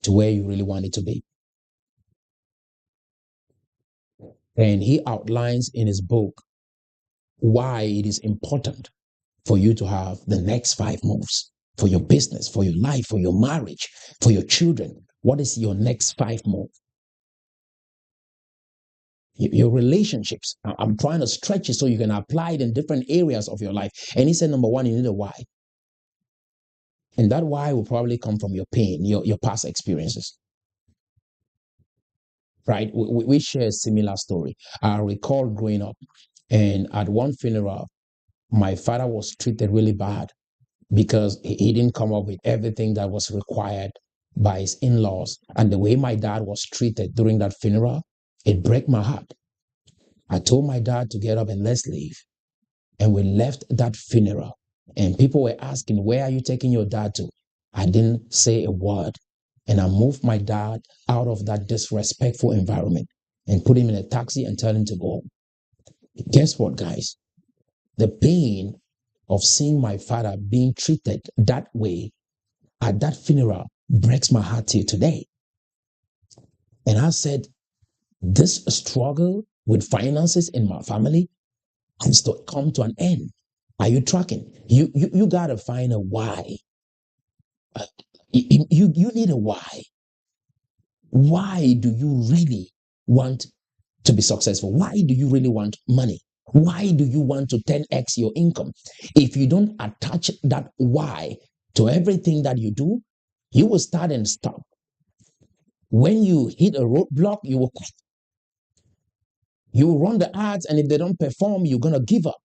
to where you really want it to be. And he outlines in his book why it is important for you to have the next 5 moves for your business, for your life, for your marriage, for your children. What is your next 5 move? Your relationships. I'm trying to stretch it so you can apply it in different areas of your life. And he said, number 1, you need a why. And that why will probably come from your pain, your past experiences. Right? We share a similar story. I recall growing up, and at one funeral, my father was treated really bad because he didn't come up with everything that was required by his in-laws. And the way my dad was treated during that funeral, it broke my heart. I told my dad to get up and let's leave. And we left that funeral. And people were asking, where are you taking your dad to? I didn't say a word. And I moved my dad out of that disrespectful environment and put him in a taxi and tell him to go home. Guess what, guys? The pain of seeing my father being treated that way at that funeral breaks my heart till today. And I said, this struggle with finances in my family has to come to an end. Are you tracking? You got to find a why. You need a why. Why do you really want to be successful? Why do you really want money? Why do you want to 10x your income? If you don't attach that why to everything that you do, you will start and stop. When you hit a roadblock, you will quit. You will run the ads, and if they don't perform, you're going to give up.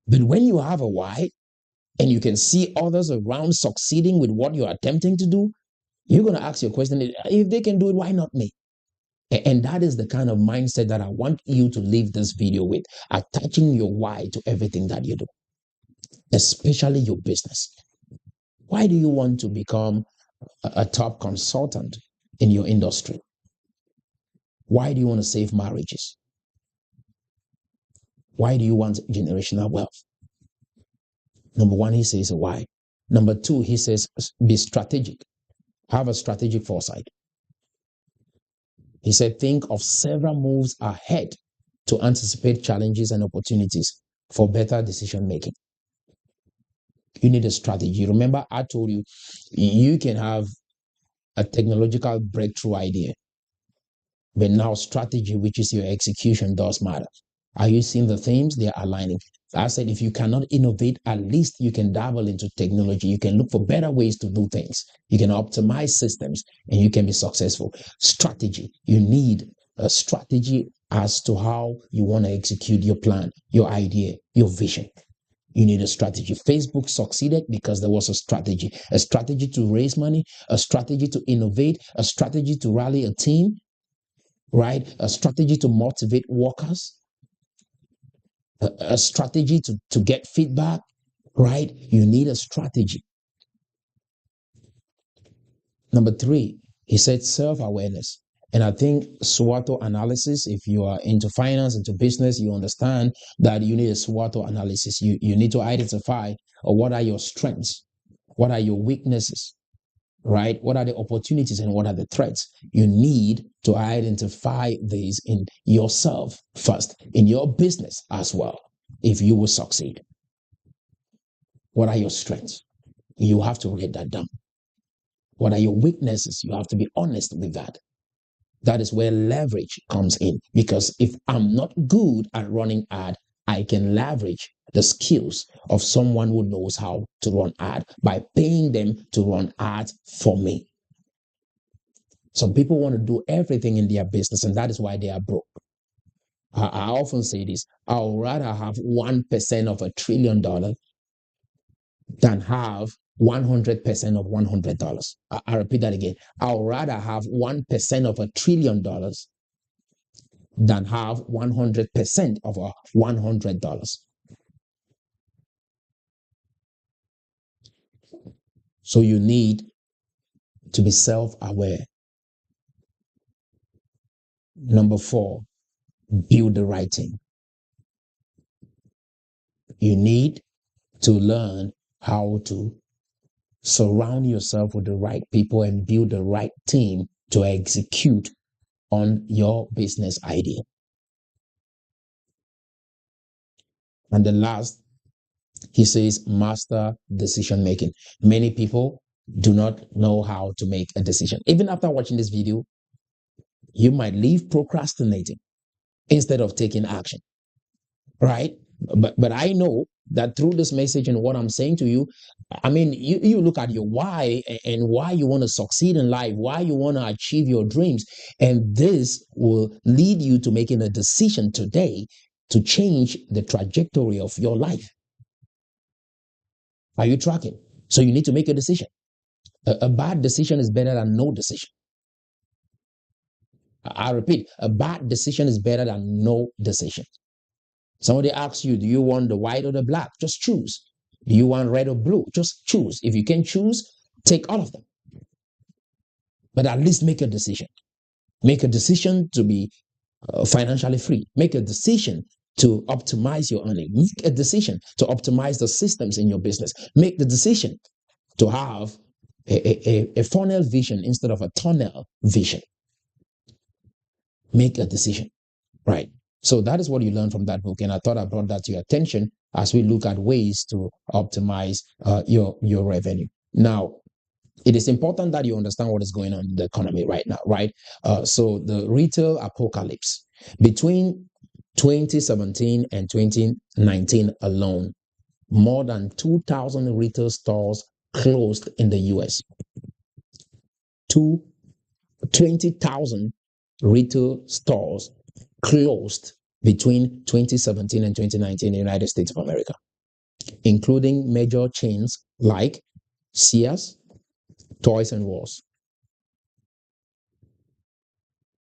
But when you have a why, and you can see others around succeeding with what you're attempting to do, you're going to ask your question, if they can do it, why not me? And that is the kind of mindset that I want you to leave this video with, attaching your why to everything that you do, especially your business. Why do you want to become a top consultant in your industry? Why do you want to save marriages? Why do you want generational wealth? Number one, he says why. Number two, he says be strategic. Have a strategic foresight. He said think of several moves ahead to anticipate challenges and opportunities for better decision making. You need a strategy. Remember, I told you, you can have a technological breakthrough idea, but now strategy, which is your execution, does matter. Are you seeing the themes? They are aligning. I said, if you cannot innovate, at least you can dabble into technology. You can look for better ways to do things. You can optimize systems and you can be successful. Strategy. You need a strategy as to how you want to execute your plan, your idea, your vision. You need a strategy. Facebook succeeded because there was a strategy to raise money, a strategy to innovate, a strategy to rally a team, right? A strategy to motivate workers, a strategy to get feedback, right? You need a strategy. Number three, he said self-awareness. And I think SWOT analysis, if you are into finance, into business, you understand that you need a SWOT analysis. You need to identify what are your strengths, what are your weaknesses, right? What are the opportunities and what are the threats? You need to identify these in yourself first, in your business as well, if you will succeed. What are your strengths? You have to write that down. What are your weaknesses? You have to be honest with that. That is where leverage comes in. Because if I'm not good at running ad, I can leverage the skills of someone who knows how to run ad by paying them to run ads for me. Some people want to do everything in their business, and that is why they are broke. I often say this: I would rather have 1% of $1 trillion than have 100% of $100. I repeat that again. I would rather have 1% of $1 trillion than have 100% of $100. So you need to be self-aware. Number four, build the right team. You need to learn how to surround yourself with the right people and build the right team to execute on your business idea. And the last, he says, master decision making. Many people do not know how to make a decision. Even after watching this video, you might leave procrastinating instead of taking action, right? But I know that through this message and what I'm saying to you, I mean, you look at your why and why you want to succeed in life, why you want to achieve your dreams, and this will lead you to making a decision today to change the trajectory of your life. Are you tracking? So you need to make a decision. A bad decision is better than no decision. I repeat, a bad decision is better than no decision. Somebody asks you, do you want the white or the black? Just choose. Do you want red or blue? Just choose. If you can choose, take all of them. But at least make a decision. Make a decision to be financially free. Make a decision to optimize your earning. Make a decision to optimize the systems in your business. Make the decision to have a funnel vision instead of a tunnel vision. Make a decision, right? So that is what you learned from that book. And I thought I brought that to your attention as we look at ways to optimize your revenue. Now, it is important that you understand what is going on in the economy right now, right? So the retail apocalypse between 2017 and 2019 alone, more than 2,000 retail stores closed in the US. 20,000 retail stores closed between 2017 and 2019 in the United States of America, including major chains like Sears, Toys and Wars.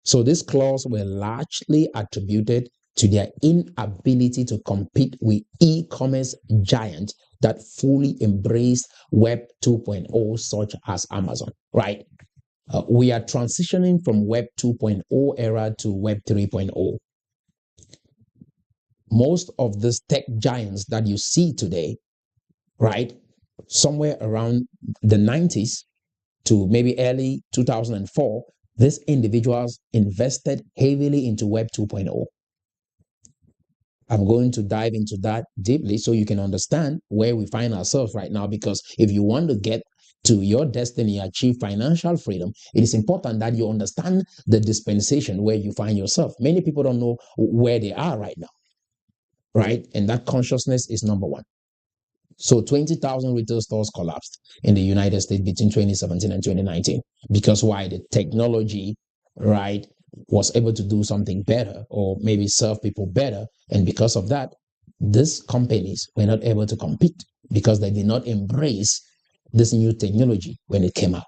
So these clauses were largely attributed to their inability to compete with e-commerce giants that fully embraced Web 2.0, such as Amazon, right? We are transitioning from Web 2.0 era to Web 3.0. Most of these tech giants that you see today, right, somewhere around the 90s to maybe early 2004, these individuals invested heavily into Web 2.0. I'm going to dive into that deeply so you can understand where we find ourselves right now. Because if you want to get to your destiny, achieve financial freedom, it is important that you understand the dispensation where you find yourself. Many people don't know where they are right now, right? And that consciousness is number one. So 20,000 retail stores collapsed in the United States between 2017 and 2019. Because why? The technology, right, was able to do something better or maybe serve people better. And because of that, these companies were not able to compete because they did not embrace this new technology when it came out.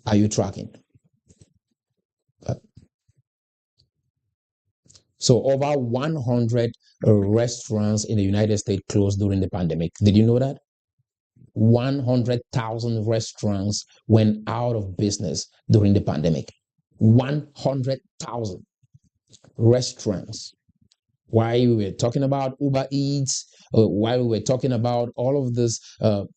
Are you tracking? So over 100 restaurants in the United States closed during the pandemic. Did you know that? 100,000 restaurants went out of business during the pandemic. 100,000 restaurants. While we were talking about Uber Eats, while we were talking about all of these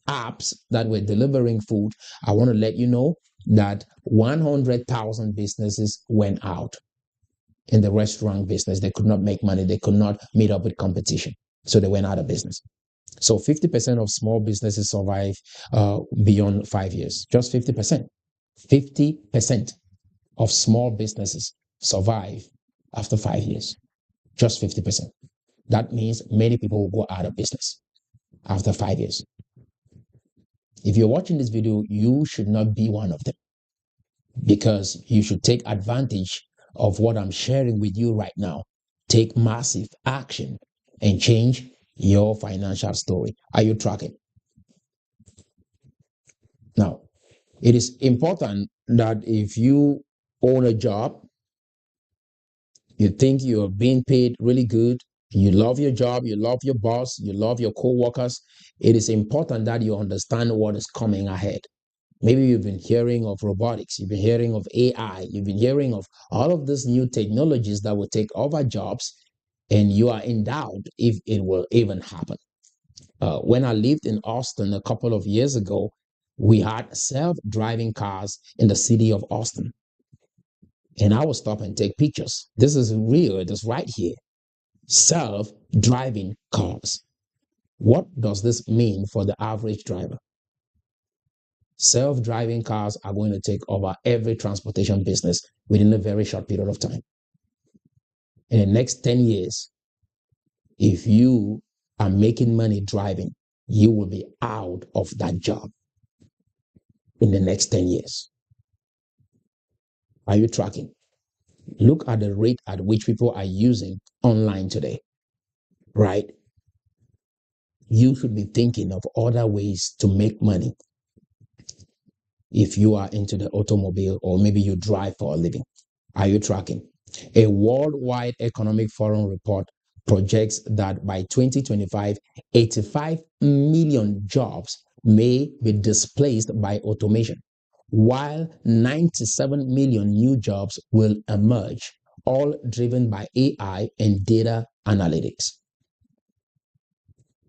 apps that were delivering food, I want to let you know that 100,000 businesses went out in the restaurant business. They could not make money. They could not meet up with competition. So they went out of business. So 50% of small businesses survive beyond 5 years. Just 50%. 50% of small businesses survive after 5 years. Just 50%. That means many people will go out of business after 5 years. If you're watching this video, you should not be one of them, because you should take advantage of what I'm sharing with you right now. Take massive action and change your financial story. Are you tracking? Now, it is important that if you own a job, you think you're being paid really good, you love your job, you love your boss, you love your co-workers, it is important that you understand what is coming ahead. Maybe you've been hearing of robotics, you've been hearing of AI, you've been hearing of all of these new technologies that will take over jobs, and you are in doubt if it will even happen. When I lived in Austin a couple of years ago, we had self-driving cars in the city of Austin. And I would stop and take pictures. This is real, it is right here. Self-driving cars. What does this mean for the average driver? Self-driving cars are going to take over every transportation business within a very short period of time. In the next 10 years, if you are making money driving, you will be out of that job in the next 10 years. Are you tracking? Look at the rate at which people are using online today, right? You should be thinking of other ways to make money if you are into the automobile or maybe you drive for a living. Are you tracking? A worldwide economic forum report projects that by 2025, 85 million jobs may be displaced by automation, while 97 million new jobs will emerge, all driven by AI and data analytics.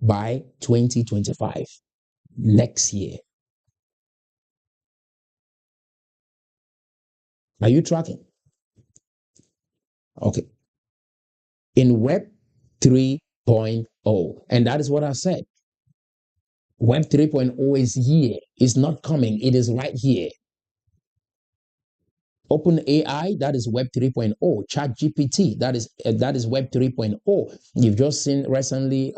By 2025, next year. Are you tracking? Okay. In Web 3.0, and that is what I said. Web 3.0 is here. It's not coming. It is right here. OpenAI, that is Web 3.0. ChatGPT, that is Web 3.0. You've just seen recently,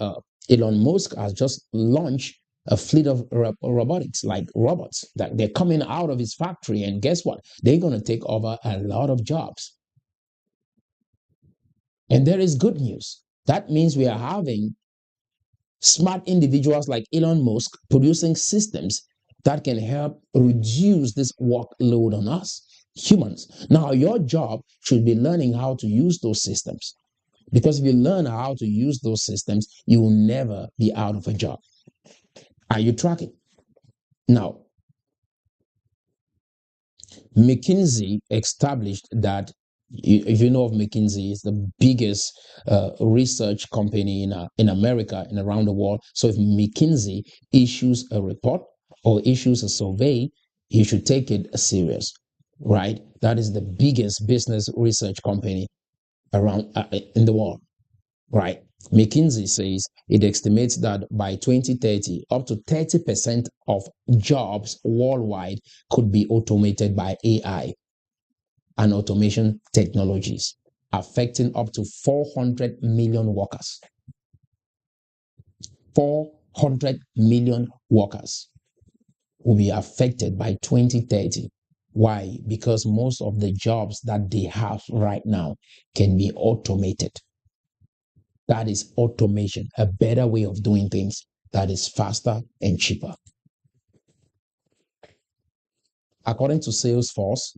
Elon Musk has just launched a fleet of robotics, like robots, that they're coming out of his factory. And guess what? They're going to take over a lot of jobs. And there is good news. That means we are having smart individuals like Elon Musk producing systems that can help reduce this workload on us. Humans. Now, your job should be learning how to use those systems. Because if you learn how to use those systems, you will never be out of a job. Are you tracking? Now, McKinsey established that, if you know of McKinsey, it's the biggest research company in America and around the world. So if McKinsey issues a report or issues a survey, you should take it serious, right? That is the biggest business research company around in the world, right? McKinsey says it estimates that by 2030, up to 30% of jobs worldwide could be automated by AI and automation technologies, affecting up to 400 million workers. 400 million workers will be affected by 2030. Why? Because most of the jobs that they have right now can be automated. That is automation, a better way of doing things that is faster and cheaper. According to Salesforce,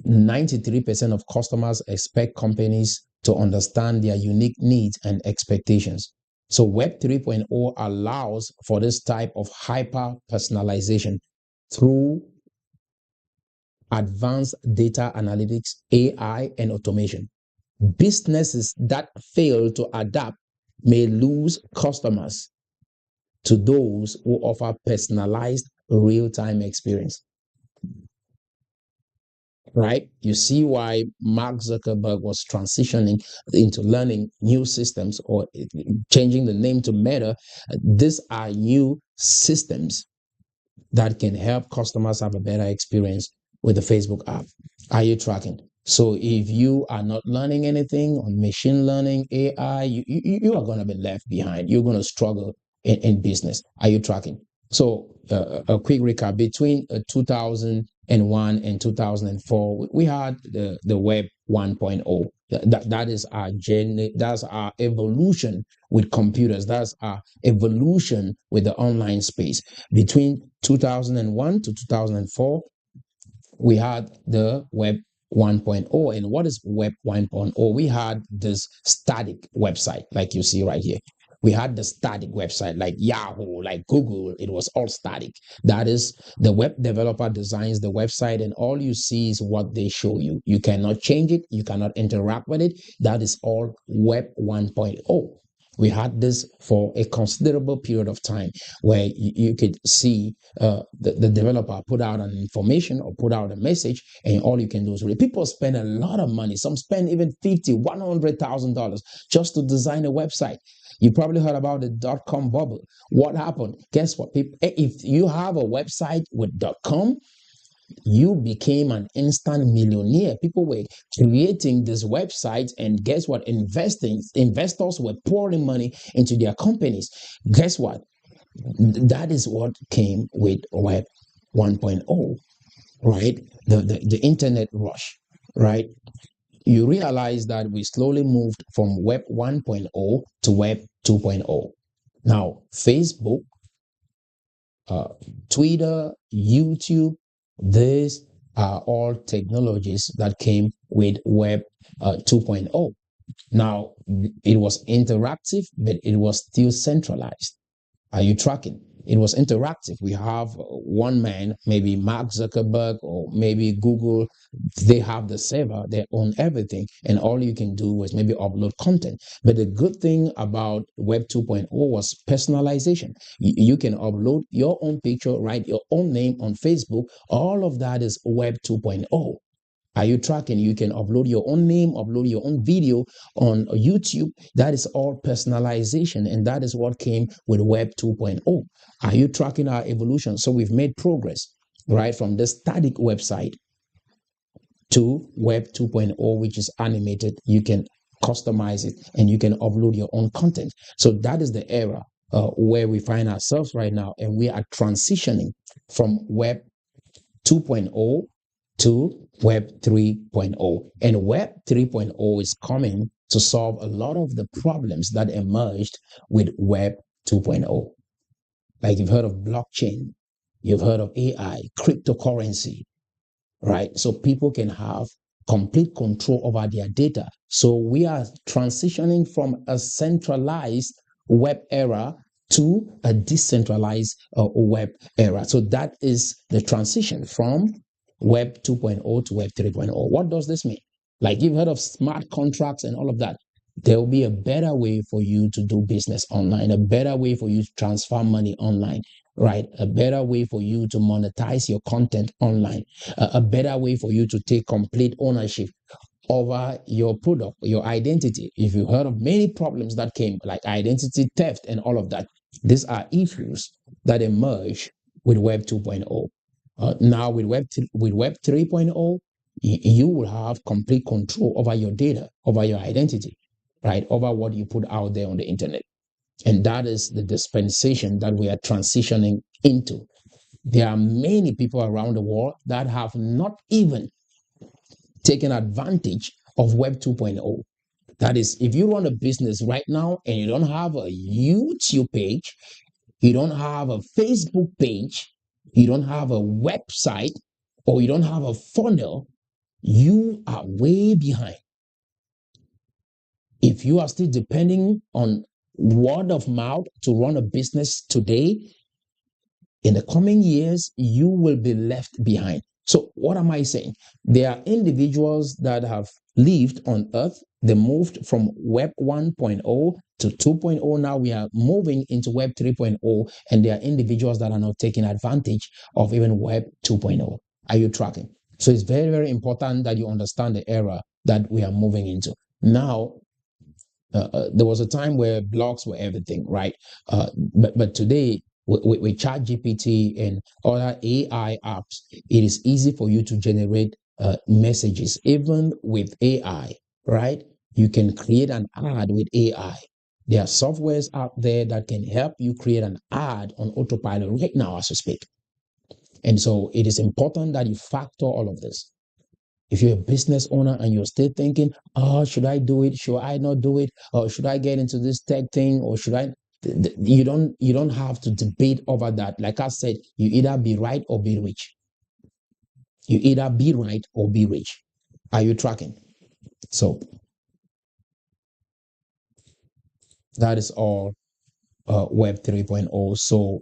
93% of customers expect companies to understand their unique needs and expectations. So Web 3.0 allows for this type of hyper personalization through advanced data analytics, AI, and automation. Businesses that fail to adapt may lose customers to those who offer personalized real-time experience. Right? You see why Mark Zuckerberg was transitioning into learning new systems or changing the name to Meta. These are new systems that can help customers have a better experience with the Facebook app. Are you tracking? So if you are not learning anything on machine learning, AI, you are going to be left behind. You're going to struggle in business. Are you tracking? So a quick recap, between 2001 and 2004, we had the Web 1.0. That is our journey. That's our evolution with computers. That's our evolution with the online space. Between 2001 to 2004, we had the Web 1.0. And what is Web 1.0? We had this static website, like you see right here. We had the static website like Yahoo, like Google. It was all static. That is, the web developer designs the website and all you see is what they show you. You cannot change it. You cannot interact with it. That is all Web 1.0. We had this for a considerable period of time where you could see the developer put out an information or put out a message, and all you can do is read. People spend a lot of money. Some spend even $50,000, $100,000 just to design a website. You probably heard about the .com bubble. What happened? Guess what? People, if you have a website with .com, you became an instant millionaire. People were creating these websites, and guess what? Investors were pouring money into their companies. Guess what? That is what came with Web 1.0, right? The internet rush, right? You realize that we slowly moved from Web 1.0 to Web 2.0. Now, Facebook, Twitter, YouTube, these are all technologies that came with Web 2.0. Now, it was interactive, but it was still centralized. Are you tracking? It was interactive. We have one man, maybe Mark Zuckerberg or maybe Google. They have the server, they own everything, and all you can do is maybe upload content. But the good thing about Web 2.0 was personalization. You can upload your own picture, write your own name on Facebook. All of that is Web 2.0. Are you tracking? You can upload your own name, upload your own video on YouTube. That is all personalization, and that is what came with Web 2.0. Are you tracking our evolution? So we've made progress, right, from the static website to Web 2.0, which is animated. You can customize it and you can upload your own content. So that is the era where we find ourselves right now, and we are transitioning from Web 2.0 to Web 3.0. And Web 3.0 is coming to solve a lot of the problems that emerged with Web 2.0. Like you've heard of blockchain, you've heard of AI, cryptocurrency, right? So people can have complete control over their data. So we are transitioning from a centralized web era to a decentralized web era. So that is the transition from Web 2.0 to Web 3.0. What does this mean? Like you've heard of smart contracts and all of that. There will be a better way for you to do business online, a better way for you to transfer money online, right? A better way for you to monetize your content online, a better way for you to take complete ownership over your product, your identity. If you heard of many problems that came, like identity theft and all of that, these are issues that emerge with Web 2.0. Now with Web 3.0, you will have complete control over your data, over your identity, right? Over what you put out there on the internet. And that is the dispensation that we are transitioning into. There are many people around the world that have not even taken advantage of Web 2.0. That is, if you run a business right now and you don't have a YouTube page, you don't have a Facebook page, you don't have a website, or you don't have a funnel, you are way behind. If you are still depending on word of mouth to run a business today, in the coming years, you will be left behind. So, what am I saying? There are individuals that have lived on earth. They moved from Web 1.0 to 2.0. Now we are moving into Web 3.0, and there are individuals that are not taking advantage of even Web 2.0. Are you tracking? So, it's very, very important that you understand the era that we are moving into. Now, there was a time where blogs were everything, right? But today, with ChatGPT and other AI apps, it is easy for you to generate messages, even with AI, right? You can create an ad with AI. There are softwares out there that can help you create an ad on autopilot right now as we speak. And so it is important that you factor all of this. If you're a business owner and you're still thinking, oh, should I do it? Should I not do it? Or should I get into this tech thing? Or should I? You don't have to debate over that. Like I said, you either be right or be rich. You either be right or be rich. Are you tracking? So that is all Web 3.0. So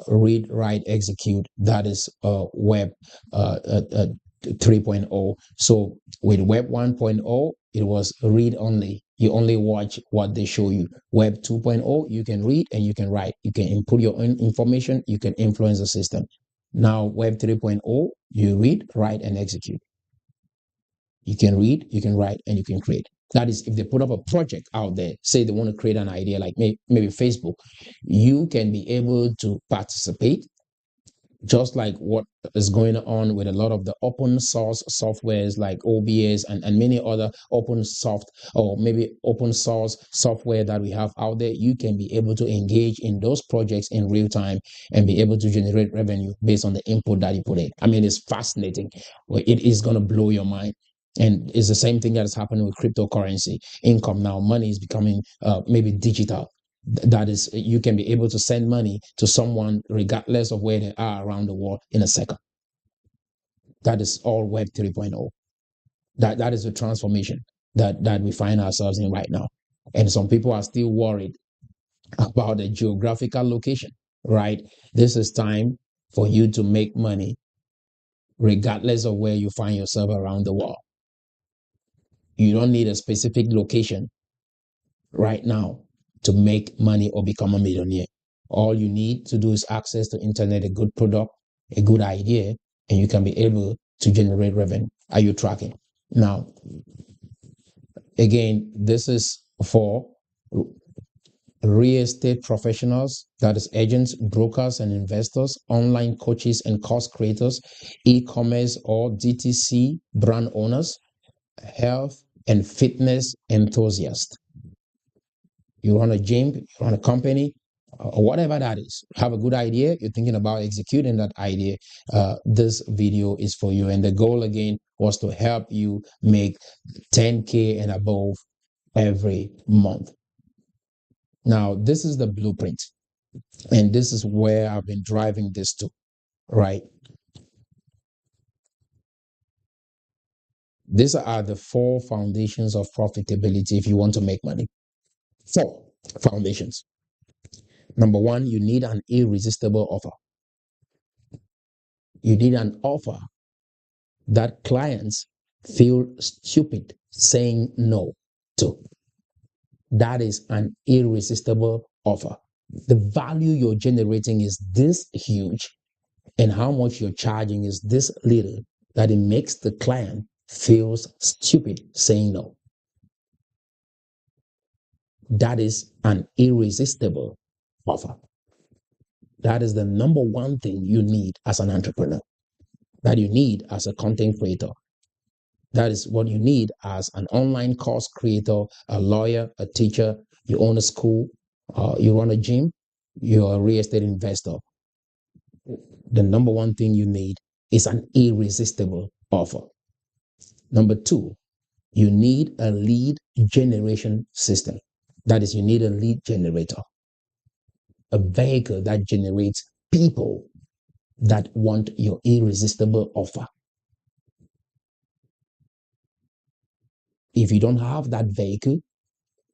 read, write, execute. That is Web 3.0. So with Web 1.0, it was read only. You only watch what they show you. Web 2.0, you can read and you can write. You can input your own information. You can influence the system. Now, Web 3.0, you read, write, and execute. You can read, you can write, and you can create. That is, if they put up a project out there, say they want to create an idea like maybe Facebook, you can be able to participate, just like what is going on with a lot of the open source softwares like OBS and many other open source software that we have out there. You can be able to engage in those projects in real time and be able to generate revenue based on the input that you put in. I mean, it's fascinating. It is going to blow your mind. And it's the same thing that is happening with cryptocurrency. Income now, money is becoming maybe digital. That is, you can be able to send money to someone regardless of where they are around the world in a second. That is all Web 3.0. That is the transformation that we find ourselves in right now. And some people are still worried about the geographical location, right? This is time for you to make money regardless of where you find yourself around the world. You don't need a specific location right now to make money or become a millionaire. All you need to do is access to internet, a good product, a good idea, and you can be able to generate revenue. Are you tracking? Now, again, this is for real estate professionals, that is agents, brokers, and investors, online coaches and course creators, e-commerce or DTC brand owners, health and fitness enthusiasts. You run a gym, you run a company, or whatever that is. Have a good idea. You're thinking about executing that idea. This video is for you. And the goal again was to help you make 10K and above every month. Now, this is the blueprint. And this is where I've been driving this to, right? These are the 4 foundations of profitability if you want to make money. 4 foundations. Number 1, you need an irresistible offer. You need an offer that clients feel stupid saying no to. That is an irresistible offer. The value you're generating is this huge, and how much you're charging is this little, that it makes the client feels stupid saying no. That is an irresistible offer. That is the number 1 thing you need as an entrepreneur, that you need as a content creator. That is what you need as an online course creator, a lawyer, a teacher, you own a school, you run a gym, you're a real estate investor. The number 1 thing you need is an irresistible offer. Number 2, you need a lead generation system. That is, you need a lead generator, a vehicle that generates people that want your irresistible offer. If you don't have that vehicle,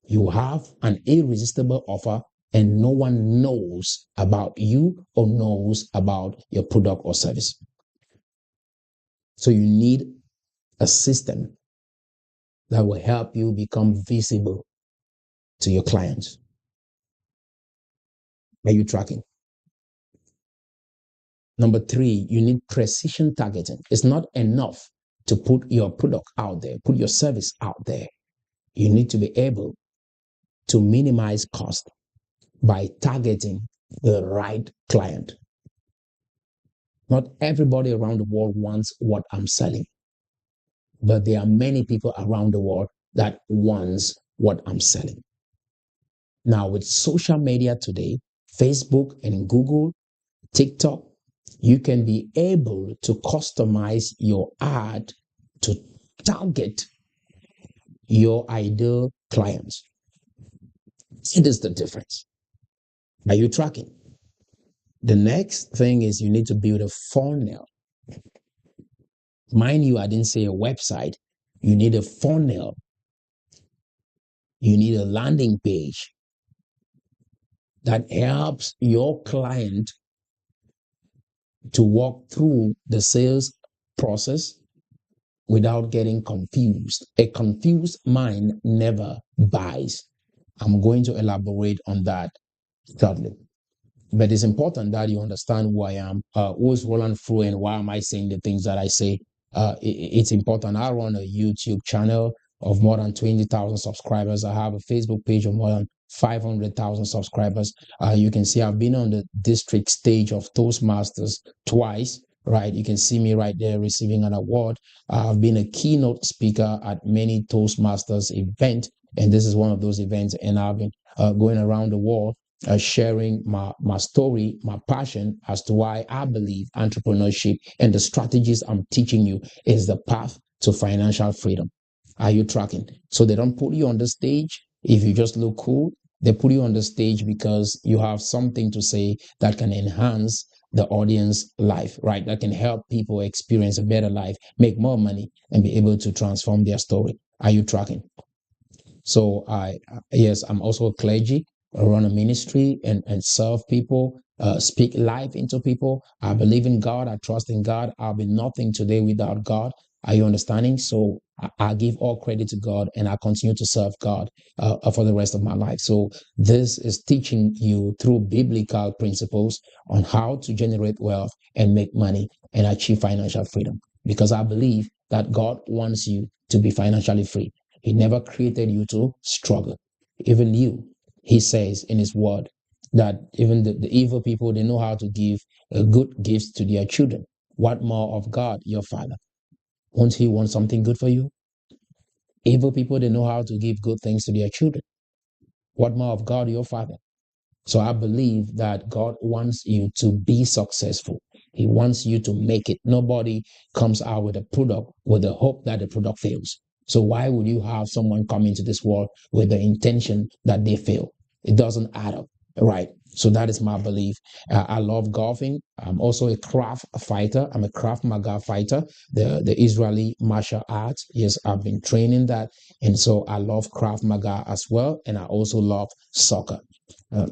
you have an irresistible offer and no one knows about you or knows about your product or service. So you need a system that will help you become visible to your clients. Are you tracking? Number 3, you need precision targeting. It's not enough to put your product out there, put your service out there. You need to be able to minimize cost by targeting the right client. Not everybody around the world wants what I'm selling, but there are many people around the world that wants what I'm selling. Now, with social media today, Facebook and Google, TikTok, you can be able to customize your ad to target your ideal clients. It is the difference. Are you tracking? The next thing is you need to build a funnel. Mind you, I didn't say a website. You need a funnel. You need a landing page that helps your client to walk through the sales process without getting confused. A confused mind never buys. I'm going to elaborate on that shortly. But it's important that you understand who I am, who is Roland Fru, and why am I saying the things that I say. It's important. I run a YouTube channel of more than 20,000 subscribers. I have a Facebook page of more than 500,000 subscribers. You can see I've been on the district stage of Toastmasters twice, right? You can see me right there receiving an award. I've been a keynote speaker at many Toastmasters events, and this is one of those events. And I've been going around the world sharing my story, my passion as to why I believe entrepreneurship and the strategies I'm teaching you is the path to financial freedom. Are you tracking? So they don't put you on the stage if you just look cool. They put you on the stage because you have something to say that can enhance the audience life, right? That can help people experience a better life, make more money, and be able to transform their story. Are you tracking? So yes, I'm also a clergy. I run a ministry and serve people, speak life into people. I believe in God. I trust in God. I'll be nothing today without God. Are you understanding? So I give all credit to God and I continue to serve God for the rest of my life. So this is teaching you through biblical principles on how to generate wealth and make money and achieve financial freedom. Because I believe that God wants you to be financially free. He never created you to struggle. Even you, he says in his word that even the evil people, they know how to give good gifts to their children. What more of God, your father? Won't he want something good for you? Evil people, they know how to give good things to their children. What more of God, your father? So I believe that God wants you to be successful. He wants you to make it. Nobody comes out with a product with the hope that the product fails. So why would you have someone come into this world with the intention that they fail? It doesn't add up. Right. So that is my belief. I love golfing. I'm also a craft fighter. I'm a Krav Maga fighter, the Israeli martial arts. Yes, I've been training that. And so I love Krav Maga as well. And I also love soccer. Uh,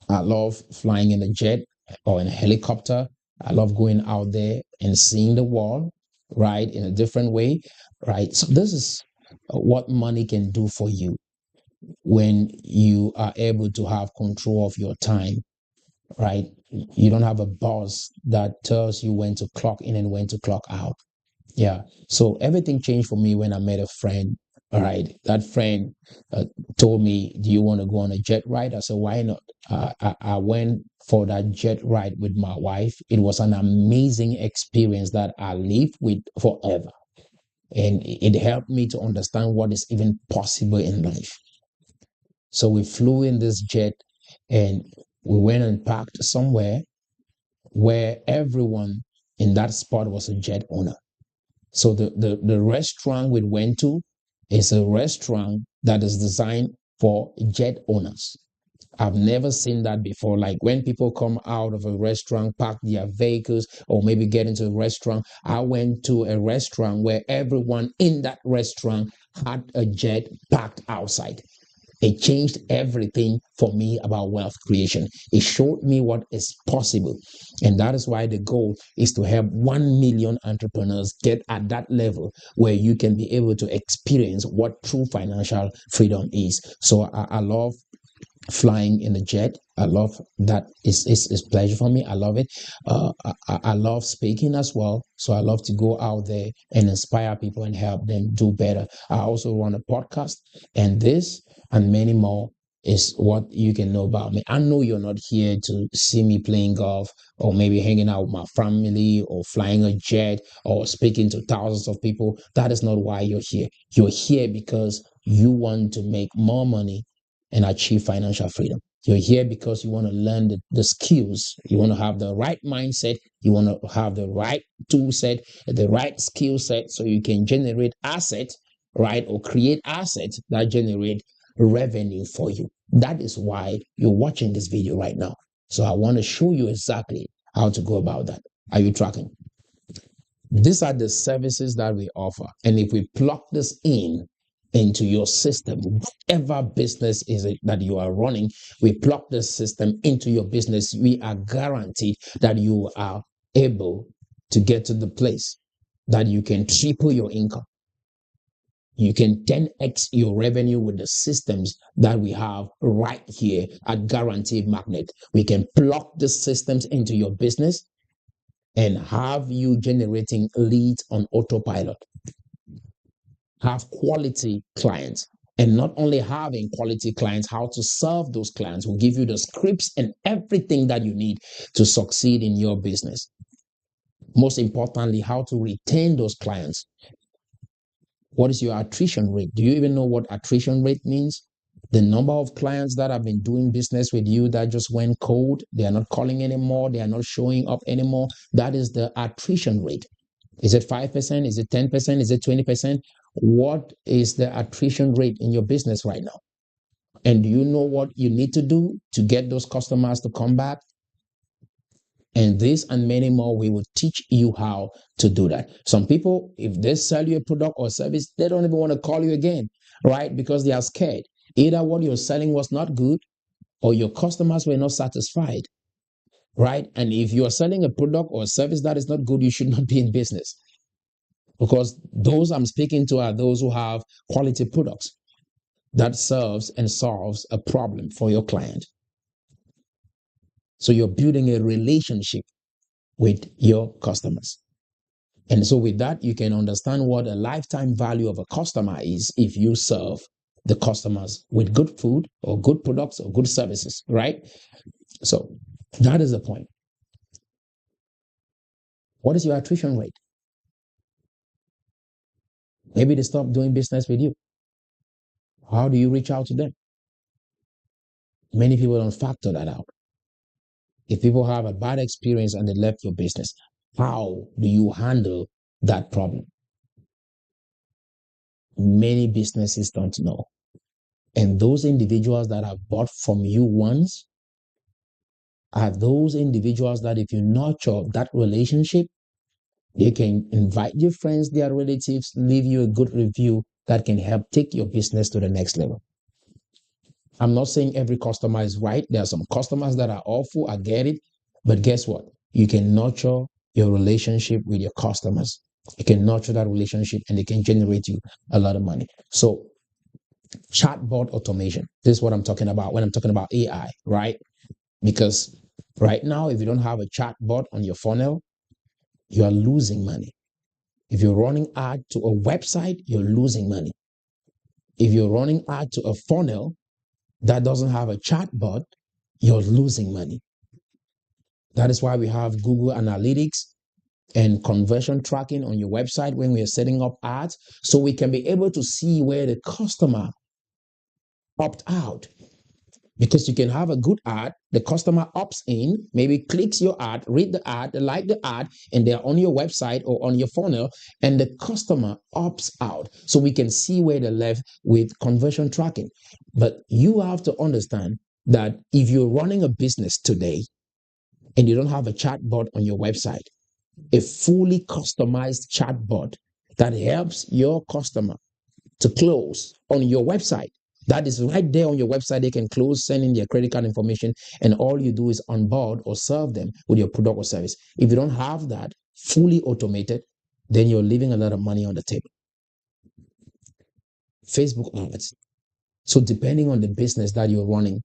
I love flying in a jet or in a helicopter. I love going out there and seeing the world, right, in a different way, right? So this is what money can do for you when you are able to have control of your time, right? You don't have a boss that tells you when to clock in and when to clock out. Yeah. So everything changed for me when I met a friend. All right. That friend told me, "Do you want to go on a jet ride?" I said, "Why not?" I went for that jet ride with my wife. It was an amazing experience that I live with forever. And it helped me to understand what is even possible in life. So we flew in this jet and we went and parked somewhere where everyone in that spot was a jet owner. So the restaurant we went to is a restaurant that is designed for jet owners. I've never seen that before. Like when people come out of a restaurant, park their vehicles, or maybe get into a restaurant. I went to a restaurant where everyone in that restaurant had a jet parked outside. It changed everything for me about wealth creation. It showed me what is possible. And that is why the goal is to help 1 million entrepreneurs get at that level where you can be able to experience what true financial freedom is. So I love flying in a jet. I love that. It's pleasure for me. I love it. I love speaking as well. So I love to go out there and inspire people and help them do better. I also run a podcast, and this and many more is what you can know about me. I know you're not here to see me playing golf or maybe hanging out with my family or flying a jet or speaking to thousands of people. That is not why you're here. You're here because you want to make more money and achieve financial freedom. You're here because you want to learn the skills. You want to have the right mindset. You want to have the right tool set, the right skill set so you can generate assets, right? Or create assets that generate revenue for you. That is why you're watching this video right now. So I want to show you exactly how to go about that. Are you tracking? These are the services that we offer. And if we plug this in into your system, whatever business is it that you are running, we plug this system into your business, we are guaranteed that you are able to get to the place that you can triple your income. You can 10x your revenue with the systems that we have right here at Guaranteed Magnet. We can plug the systems into your business and have you generating leads on autopilot. Have quality clients. And not only having quality clients, how to serve those clients will give you the scripts and everything that you need to succeed in your business. Most importantly, how to retain those clients. What is your attrition rate? Do you even know what attrition rate means? The number of clients that have been doing business with you that just went cold, they are not calling anymore, they are not showing up anymore. That is the attrition rate. Is it 5%? Is it 10%? Is it 20%? What is the attrition rate in your business right now? And do you know what you need to do to get those customers to come back? And this and many more, we will teach you how to do that. Some people, if they sell you a product or service, they don't even want to call you again, right? Because they are scared. Either what you're selling was not good or your customers were not satisfied, right? And if you're selling a product or a service that is not good, you should not be in business. Because those I'm speaking to are those who have quality products that serves and solves a problem for your client. So you're building a relationship with your customers. And so with that, you can understand what a lifetime value of a customer is if you serve the customers with good food or good products or good services, right? So that is the point. What is your attrition rate? Maybe they stop doing business with you. How do you reach out to them? Many people don't factor that out. If people have a bad experience and they left your business, how do you handle that problem? Many businesses don't know. And those individuals that have bought from you once are those individuals that if you nurture that relationship, they can invite your friends, their relatives, leave you a good review that can help take your business to the next level. I'm not saying every customer is right. There are some customers that are awful. I get it. But guess what? You can nurture your relationship with your customers. You can nurture that relationship and they can generate you a lot of money. So chatbot automation, this is what I'm talking about when I'm talking about AI, right? Because right now, if you don't have a chatbot on your funnel, you are losing money. If you're running ad to a website, you're losing money. If you're running ad to a funnel that doesn't have a chatbot, you're losing money. That is why we have Google Analytics and conversion tracking on your website when we are setting up ads, so we can be able to see where the customer opt out. Because you can have a good ad, the customer opts in, maybe clicks your ad, read the ad, they like the ad, and they're on your website or on your funnel, and the customer opts out. So we can see where they're left with conversion tracking. But you have to understand that if you're running a business today and you don't have a chatbot on your website, a fully customized chatbot that helps your customer to close on your website. That is right there on your website. They can close, send in their credit card information, and all you do is onboard or serve them with your product or service. If you don't have that fully automated, then you're leaving a lot of money on the table. Facebook ads. So depending on the business that you're running,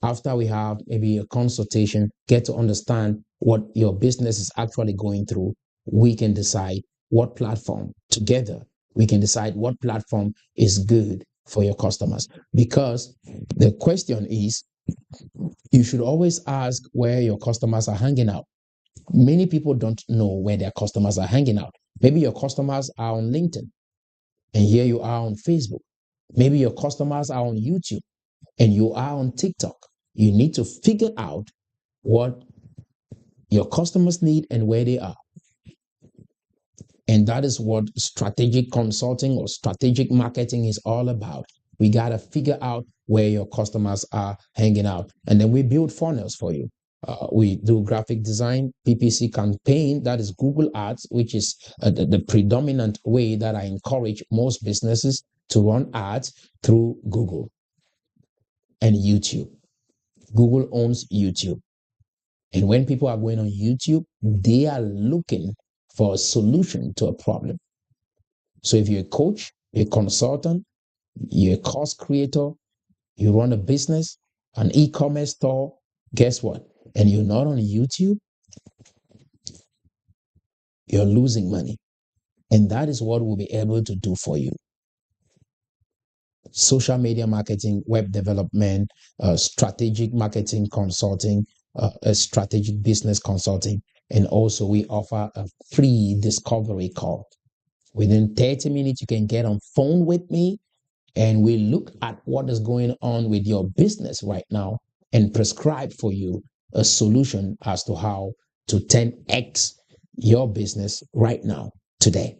after we have maybe a consultation, get to understand what your business is actually going through, we can decide what platform together, we can decide what platform is good for your customers. Because the question is, you should always ask where your customers are hanging out. Many people don't know where their customers are hanging out. Maybe your customers are on LinkedIn, and here you are on Facebook. Maybe your customers are on YouTube, and you are on TikTok. You need to figure out what your customers need and where they are. And that is what strategic consulting or strategic marketing is all about. We got to figure out where your customers are hanging out. And then we build funnels for you. We do graphic design, PPC campaign, that is Google Ads, which is the predominant way that I encourage most businesses to run ads through Google and YouTube. Google owns YouTube. And when people are going on YouTube, they are looking for a solution to a problem. So if you're a coach, a consultant, you're a course creator, you run a business, an e-commerce store, guess what? And you're not on YouTube, you're losing money. And that is what we'll be able to do for you. Social media marketing, web development, strategic marketing consulting, a strategic business consulting. And also we offer a free discovery call. Within 30 minutes, you can get on phone with me and we look at what is going on with your business right now and prescribe for you a solution as to how to 10x your business right now, today,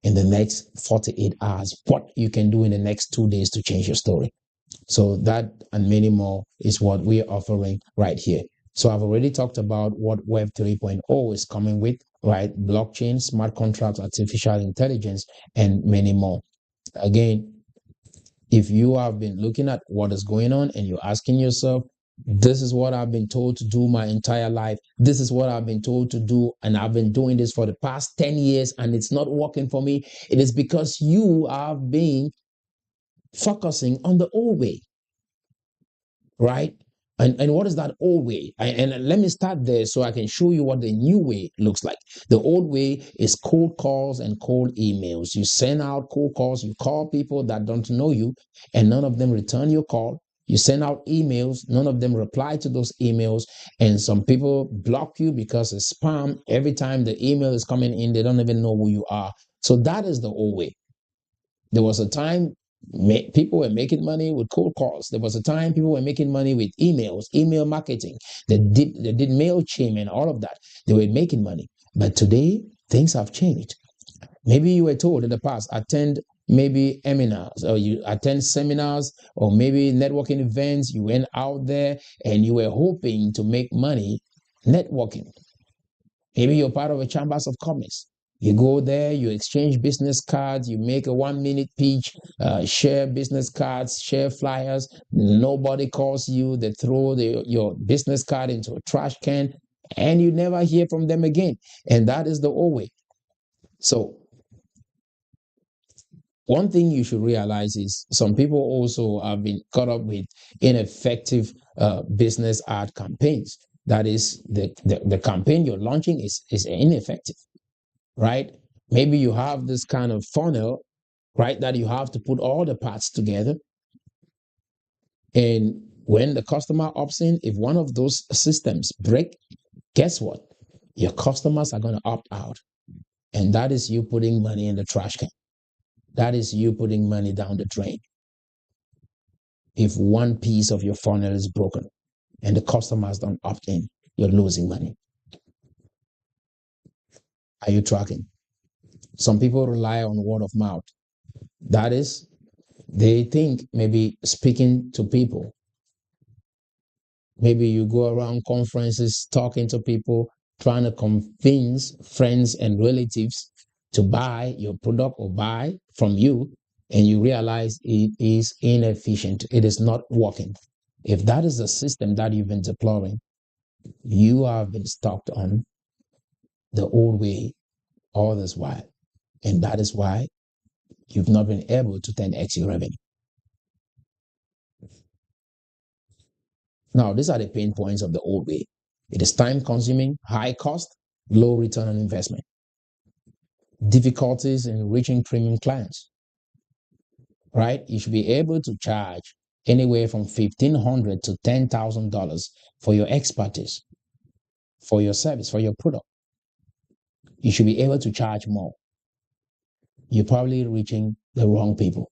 in the next 48 hours, what you can do in the next 2 days to change your story. So that and many more is what we're offering right here. So I've already talked about what Web 3.0 is coming with, right? Blockchain, smart contracts, artificial intelligence, and many more. Again, if you have been looking at what is going on and you're asking yourself, this is what I've been told to do my entire life. This is what I've been told to do. And I've been doing this for the past 10 years and it's not working for me. It is because you have been focusing on the old way, right? And what is that old way? And let me start there so I can show you what the new way looks like. The old way is cold calls and cold emails. You send out cold calls, you call people that don't know you, and none of them return your call. You send out emails, none of them reply to those emails, and some people block you because it's spam. Every time the email is coming in, they don't even know who you are. So that is the old way. There was a time people were making money with cold calls. There was a time people were making money with emails, email marketing. They did MailChimp and all of that. They were making money. But today, things have changed. Maybe you were told in the past, attend maybe seminars, or you attend seminars, or maybe networking events. You went out there and you were hoping to make money networking. Maybe you're part of a chambers of commerce. You go there, you exchange business cards, you make a 1 minute pitch, share business cards, share flyers. Nobody calls you. They throw your business card into a trash can, and you never hear from them again. And that is the old way. So one thing you should realize is some people also have been caught up with ineffective business ad campaigns. That is, the campaign you're launching is ineffective, right? Maybe you have this kind of funnel, right, that you have to put all the parts together. And when the customer opts in, if one of those systems break, guess what? Your customers are going to opt out. And that is you putting money in the trash can. That is you putting money down the drain. If one piece of your funnel is broken and the customers don't opt in, you're losing money. Are you tracking? Some people rely on word of mouth. That is, they think maybe speaking to people. Maybe you go around conferences talking to people, trying to convince friends and relatives to buy your product or buy from you, and you realize it is inefficient. It is not working. If that is the system that you've been deploying, you have been stuck on the old way all this while. And that is why you've not been able to 10x your revenue. Now, these are the pain points of the old way. It is time consuming, high cost, low return on investment. Difficulties in reaching premium clients, right? You should be able to charge anywhere from $1,500 to $10,000 for your expertise, for your service, for your product. You should be able to charge more. You're probably reaching the wrong people.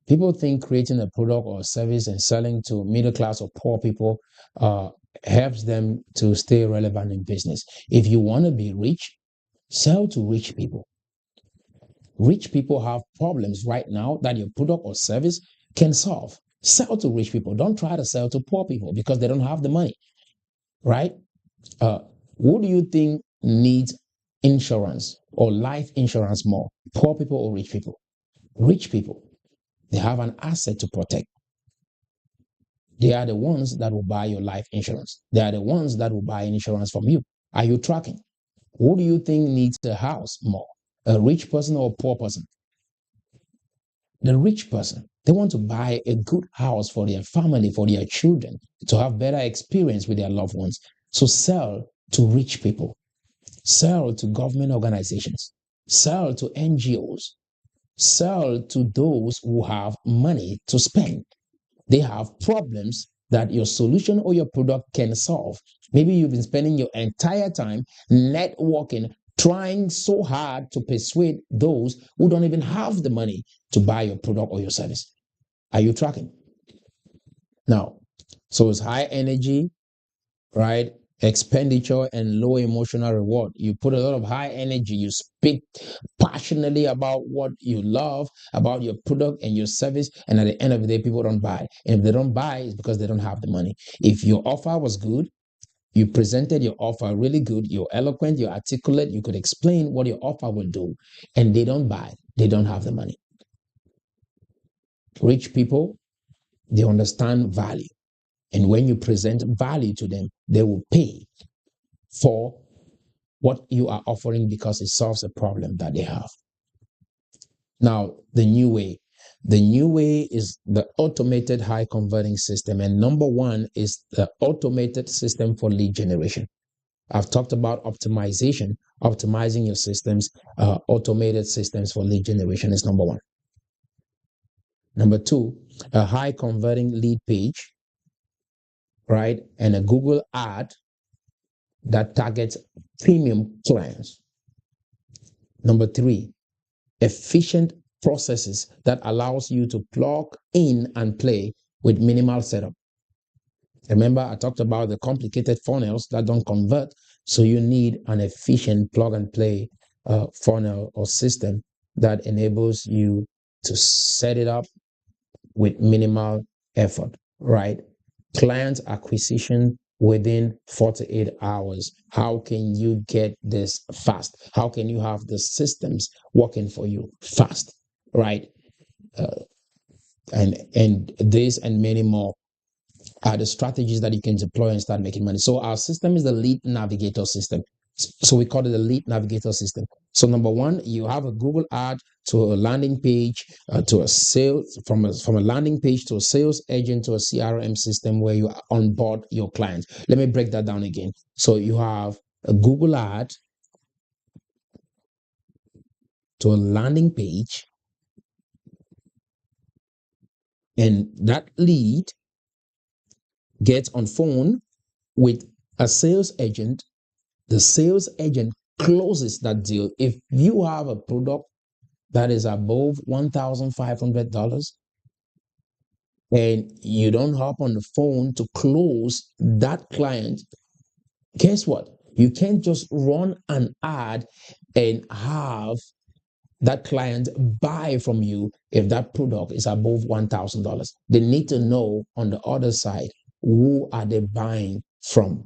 People think creating a product or service and selling to middle class or poor people helps them to stay relevant in business. If you want to be rich, sell to rich people. Rich people have problems right now that your product or service can solve. Sell to rich people. Don't try to sell to poor people because they don't have the money, right? Who do you think needs insurance or life insurance more? Poor people or rich people? Rich people. They have an asset to protect. They are the ones that will buy your life insurance. They are the ones that will buy insurance from you. Are you tracking? Who do you think needs a house more? A rich person or a poor person? The rich person. They want to buy a good house for their family, for their children, to have better experience with their loved ones. So sell to rich people. Sell to government organizations. Sell to NGOs. Sell to those who have money to spend. They have problems that your solution or your product can solve. Maybe you've been spending your entire time networking, trying so hard to persuade those who don't even have the money to buy your product or your service. Are you tracking? Now, so it's high energy, right? Expenditure and low emotional reward. You put a lot of high energy, you speak passionately about what you love, about your product and your service, and at the end of the day, people don't buy. And if they don't buy, it's because they don't have the money. If your offer was good, you presented your offer really good, you're eloquent, you're articulate, you could explain what your offer will do, and they don't buy, they don't have the money. Rich people, they understand value. And when you present value to them, they will pay for what you are offering because it solves a problem that they have. Now, the new way. The new way is the automated high converting system. And number one is the automated system for lead generation. I've talked about optimization, optimizing your systems, automated systems for lead generation is number one. Number two, a high converting lead page, right? And a Google ad that targets premium clients. Number three, efficient processes that allows you to plug in and play with minimal setup. Remember, I talked about the complicated funnels that don't convert. So you need an efficient plug and play funnel or system that enables you to set it up with minimal effort, right? Client acquisition within 48 hours. How can you get this fast? How can you have the systems working for you fast, right? Uh, and this and many more are the strategies that you can deploy and start making money. So our system is the lead navigator system. So we call it the lead navigator system. So number one, you have a Google ad to a landing page, to a sales from a landing page to a sales agent to a CRM system where you onboard your clients. Let me break that down again. So you have a Google ad to a landing page, and that lead gets on phone with a sales agent. The sales agent closes that deal. If you have a product that is above $1,500 and you don't hop on the phone to close that client, guess what? You can't just run an ad and have that client buy from you if that product is above $1,000. They need to know on the other side, who are they buying from?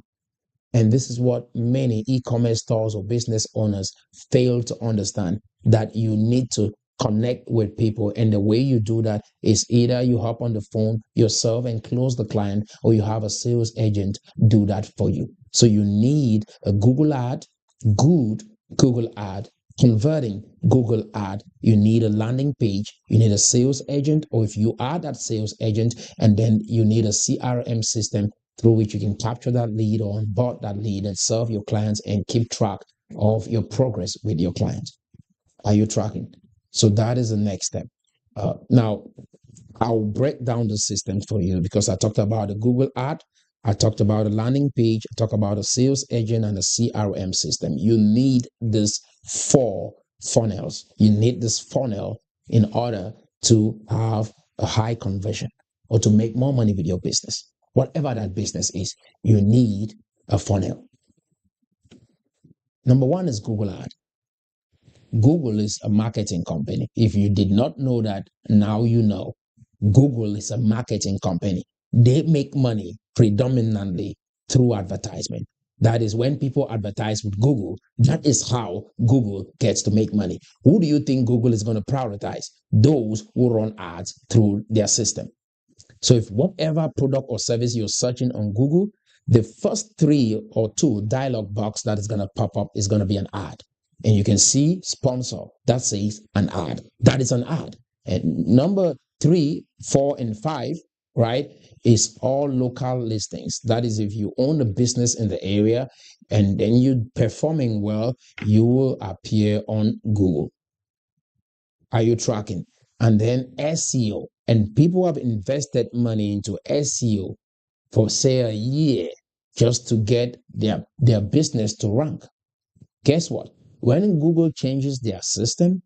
And this is what many e-commerce stores or business owners fail to understand, that you need to connect with people. And the way you do that is either you hop on the phone yourself and close the client, or you have a sales agent do that for you. So you need a Google ad, good Google ad, converting Google ad. You need a landing page, you need a sales agent, or if you are that sales agent, and then you need a CRM system through which you can capture that lead or onboard that lead and serve your clients and keep track of your progress with your clients. Are you tracking? So that is the next step. Now, I'll break down the system for you, because I talked about the Google ad, I talked about a landing page, I talked about a sales agent and a CRM system. You need this 4 funnels. You need this funnel in order to have a high conversion or to make more money with your business. Whatever that business is, you need a funnel. Number one is Google ad. Google is a marketing company. If you did not know that, now you know. Google is a marketing company. They make money predominantly through advertisement. That is, when people advertise with Google, that is how Google gets to make money. Who do you think Google is going to prioritize? Those who run ads through their system. So if whatever product or service you're searching on Google, the first 3 or 2 dialog box that is going to pop up is going to be an ad. And you can see sponsor, that says an ad. That is an ad. And number 3, 4, and 5, right, is all local listings. That is, if you own a business in the area and then you're performing well, you will appear on Google. Are you tracking? And then SEO. And people have invested money into SEO for, say, a year just to get their business to rank. Guess what? When Google changes their system,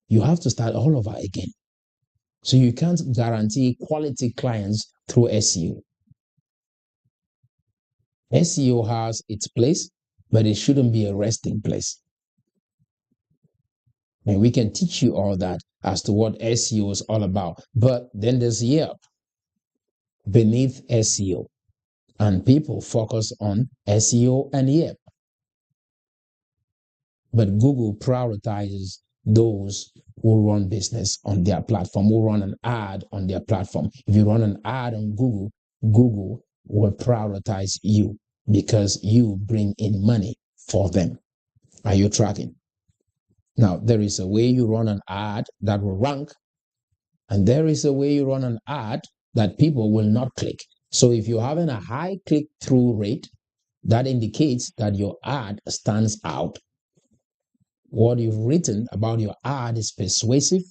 you have to start all over again. So you can't guarantee quality clients through SEO. SEO has its place, but it shouldn't be a resting place. And we can teach you all that as to what SEO is all about. But then there's Yelp beneath SEO. And people focus on SEO and Yelp. But Google prioritizes those who run business on their platform, who run an ad on their platform. If you run an ad on Google, Google will prioritize you because you bring in money for them. Are you tracking? Now, there is a way you run an ad that will rank, and there is a way you run an ad that people will not click. So if you're having a high click-through rate, that indicates that your ad stands out. What you've written about your ad is persuasive,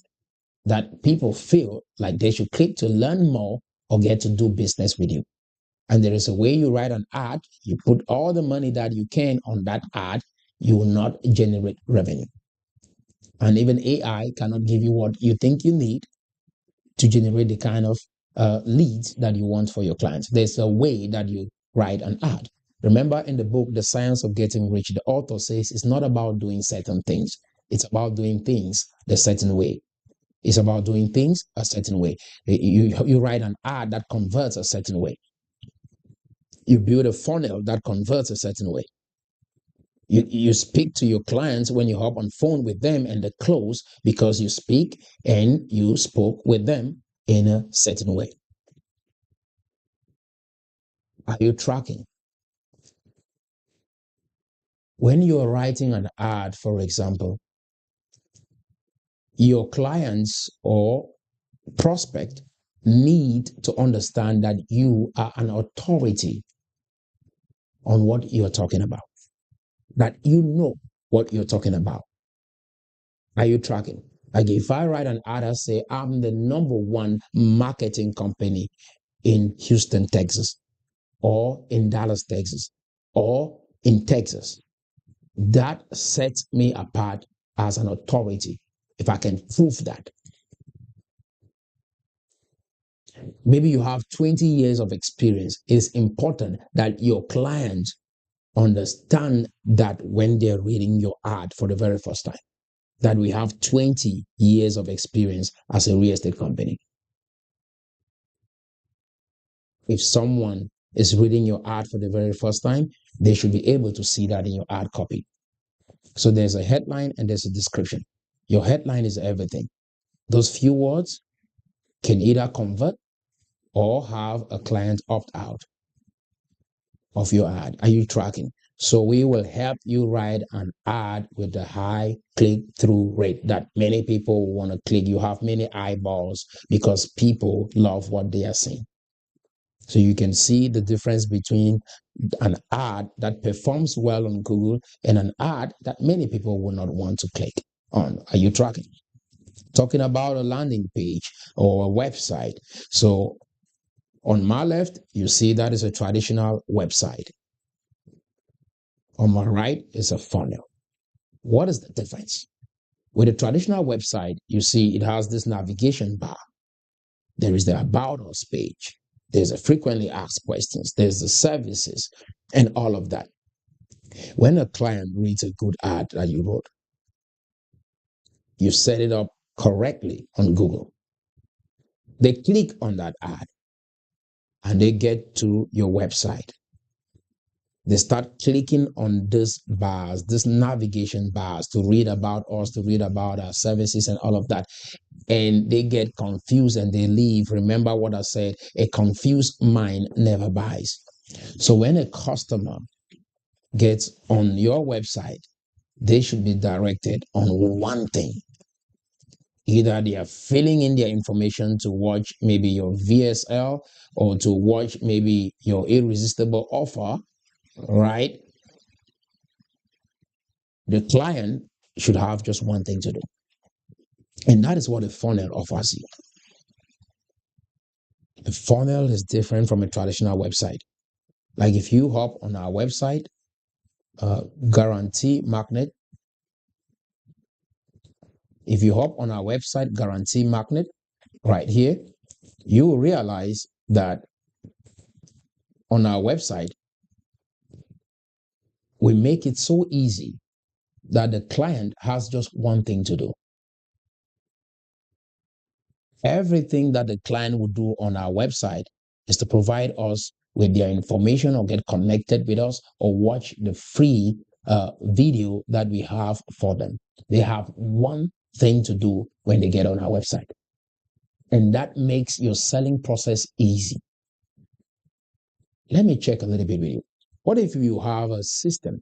that people feel like they should click to learn more or get to do business with you. And there is a way you write an ad, you put all the money that you can on that ad, you will not generate revenue. And even AI cannot give you what you think you need to generate the kind of leads that you want for your clients. There's a way that you write an ad. Remember, in the book, The Science of Getting Rich, the author says it's not about doing certain things. It's about doing things a certain way. It's about doing things a certain way. You write an ad that converts a certain way. You build a funnel that converts a certain way. You speak to your clients when you hop on phone with them and they close because you speak and you spoke with them in a certain way. Are you tracking? When you're writing an ad, for example, your clients or prospect need to understand that you are an authority on what you're talking about, that you know what you're talking about. Are you tracking? Like if I write an ad, I say, I'm the number one marketing company in Houston, Texas, or in Dallas, Texas, or in Texas. That sets me apart as an authority if I can prove that. Maybe you have 20 years of experience. It's important that your clients understand that when they're reading your ad for the very first time, that we have 20 years of experience as a real estate company. If someone is reading your ad for the very first time, they should be able to see that in your ad copy. So there's a headline and there's a description. Your headline is everything. Those few words can either convert or have a client opt out of your ad. Are you tracking? So we will help you write an ad with a high click-through rate that many people want to click. You have many eyeballs because people love what they are seeing. So you can see the difference between an ad that performs well on Google and an ad that many people will not want to click on. Are you tracking? Talking about a landing page or a website. So on my left, you see that is a traditional website. On my right is a funnel. What is the difference? With a traditional website, you see it has this navigation bar. There is the About Us page. There's a frequently asked questions. There's the services and all of that. When a client reads a good ad that you wrote, you set it up correctly on Google. They click on that ad and they get to your website. They start clicking on these bars, these navigation bars to read about us, to read about our services and all of that. And they get confused and they leave. Remember what I said, a confused mind never buys. So when a customer gets on your website, they should be directed on one thing. Either they are filling in their information to watch maybe your VSL or to watch maybe your irresistible offer, right? The client should have just one thing to do. And that is what a funnel offers you. A funnel is different from a traditional website. Like if you hop on our website, Guarantee Magnet, if you hop on our website, Guarantee Magnet, right here, you will realize that on our website, we make it so easy that the client has just one thing to do. Everything that the client would do on our website is to provide us with their information or get connected with us or watch the free video that we have for them. They have one thing to do when they get on our website. And that makes your selling process easy. Let me check a little bit with you. What if you have a system?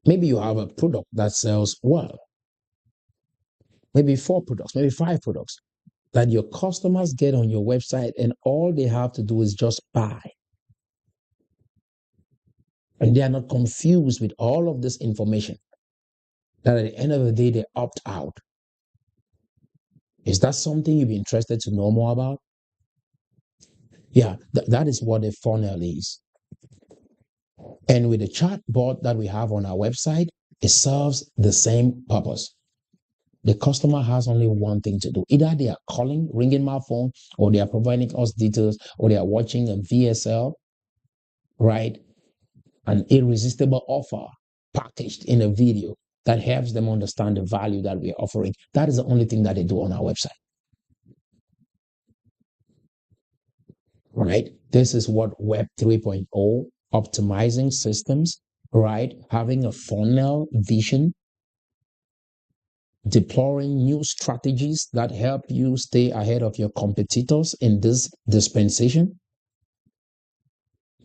Maybe you have a product that sells well. Maybe 4 products, maybe 5 products that your customers get on your website and all they have to do is just buy. And they are not confused with all of this information that at the end of the day, they opt out. Is that something you'd be interested to know more about? Yeah, that is what a funnel is. And with the chatbot that we have on our website, it serves the same purpose. The customer has only one thing to do. Either they are calling, ringing my phone, or they are providing us details, or they are watching a VSL, right? An irresistible offer packaged in a video. that helps them understand the value that we're offering. That is the only thing that they do on our website. Right? This is what Web 3.0, optimizing systems, right? Having a funnel vision, deploying new strategies that help you stay ahead of your competitors in this dispensation.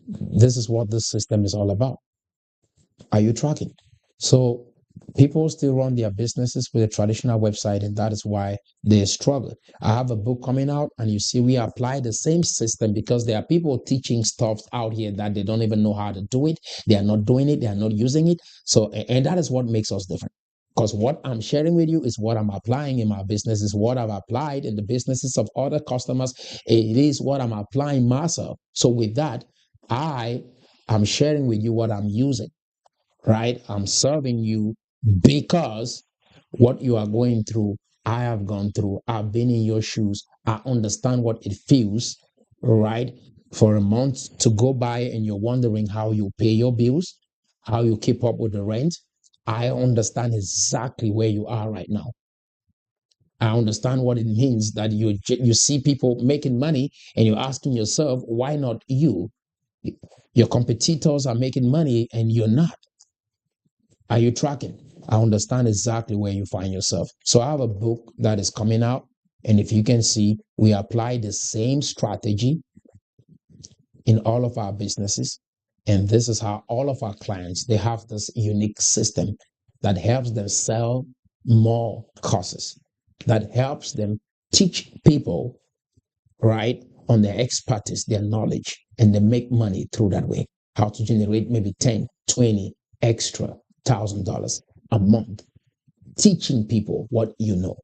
This is what this system is all about. Are you tracking? So people still run their businesses with a traditional website, and that is why they struggle. I have a book coming out, and you see we apply the same system because there are people teaching stuff out here that they don't even know how to do it. They are not doing it. They are not using it. So, and that is what makes us different. Because what I'm sharing with you is what I'm applying in my business, is what I've applied in the businesses of other customers. It is what I'm applying myself. So with that, I am sharing with you what I'm using. Right? I'm serving you because what you are going through, I have gone through. I've been in your shoes. I understand what it feels, right? For a month to go by and you're wondering how you pay your bills, how you keep up with the rent. I understand exactly where you are right now. I understand what it means that you see people making money and you're asking yourself, why not you? Your competitors are making money and you're not. Are you tracking? I understand exactly where you find yourself. So I have a book that is coming out. And if you can see, we apply the same strategy in all of our businesses. And this is how all of our clients, they have this unique system that helps them sell more courses, that helps them teach people, right, on their expertise, their knowledge, and they make money through that way. How to generate maybe 10, 20 extra $1,000 a month, teaching people what you know,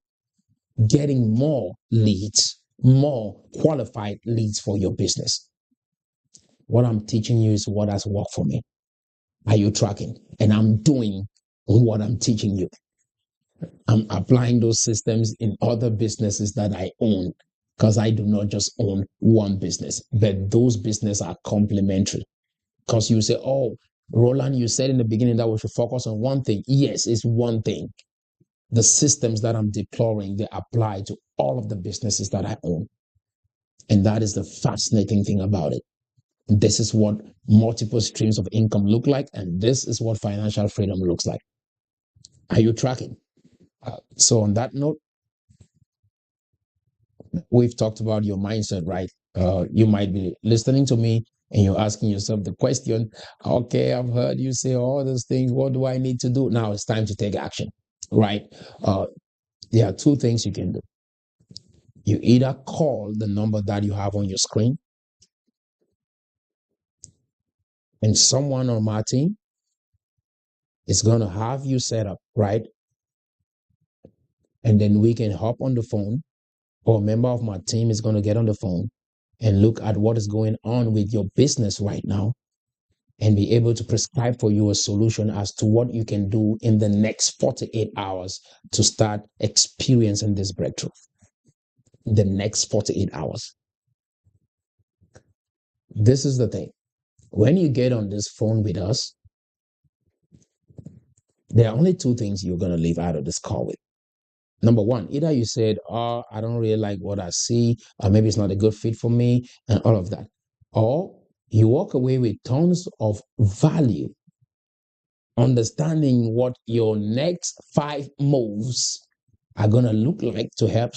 getting more leads, more qualified leads for your business. What I'm teaching you is what has worked for me. Are you tracking? And I'm doing what I'm teaching you. I'm applying those systems in other businesses that I own, because I do not just own one business, but those businesses are complementary. Because you say, oh, Roland, you said in the beginning that we should focus on one thing. Yes, it's one thing. The systems that I'm deploying, they apply to all of the businesses that I own. And that is the fascinating thing about it. This is what multiple streams of income look like. And this is what financial freedom looks like. Are you tracking? So on that note, we've talked about your mindset, right? You might be listening to me and you're asking yourself the question, okay, I've heard you say all those things. What do I need to do? Now it's time to take action, right? There are two things you can do. You either call the number that you have on your screen, and someone on my team is going to have you set up, right? And then we can hop on the phone, or a member of my team is going to get on the phone and look at what is going on with your business right now and be able to prescribe for you a solution as to what you can do in the next 48 hours to start experiencing this breakthrough. The next 48 hours. This is the thing. When you get on this phone with us, there are only two things you're going to leave out of this call with. Number one, either you said, oh, I don't really like what I see, or maybe it's not a good fit for me, and all of that. Or you walk away with tons of value, understanding what your next 5 moves are going to look like to help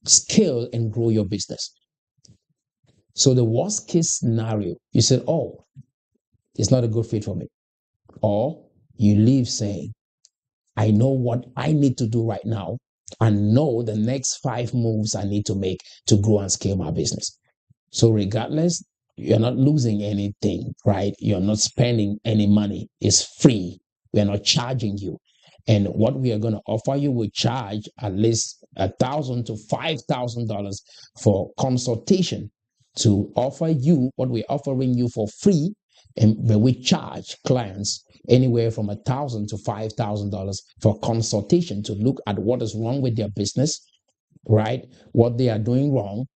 scale and grow your business. So the worst case scenario, you said, oh, it's not a good fit for me. Or you leave saying, I know what I need to do right now and know the next 5 moves I need to make to grow and scale my business. So regardless, you're not losing anything, right? You're not spending any money. It's free. We're not charging you. And what we are going to offer you, we charge at least $1,000 to $5,000 for consultation to offer you what we're offering you for free. And but we charge clients anywhere from $1,000 to $5,000 for consultation to look at what is wrong with their business, right? What they are doing wrong,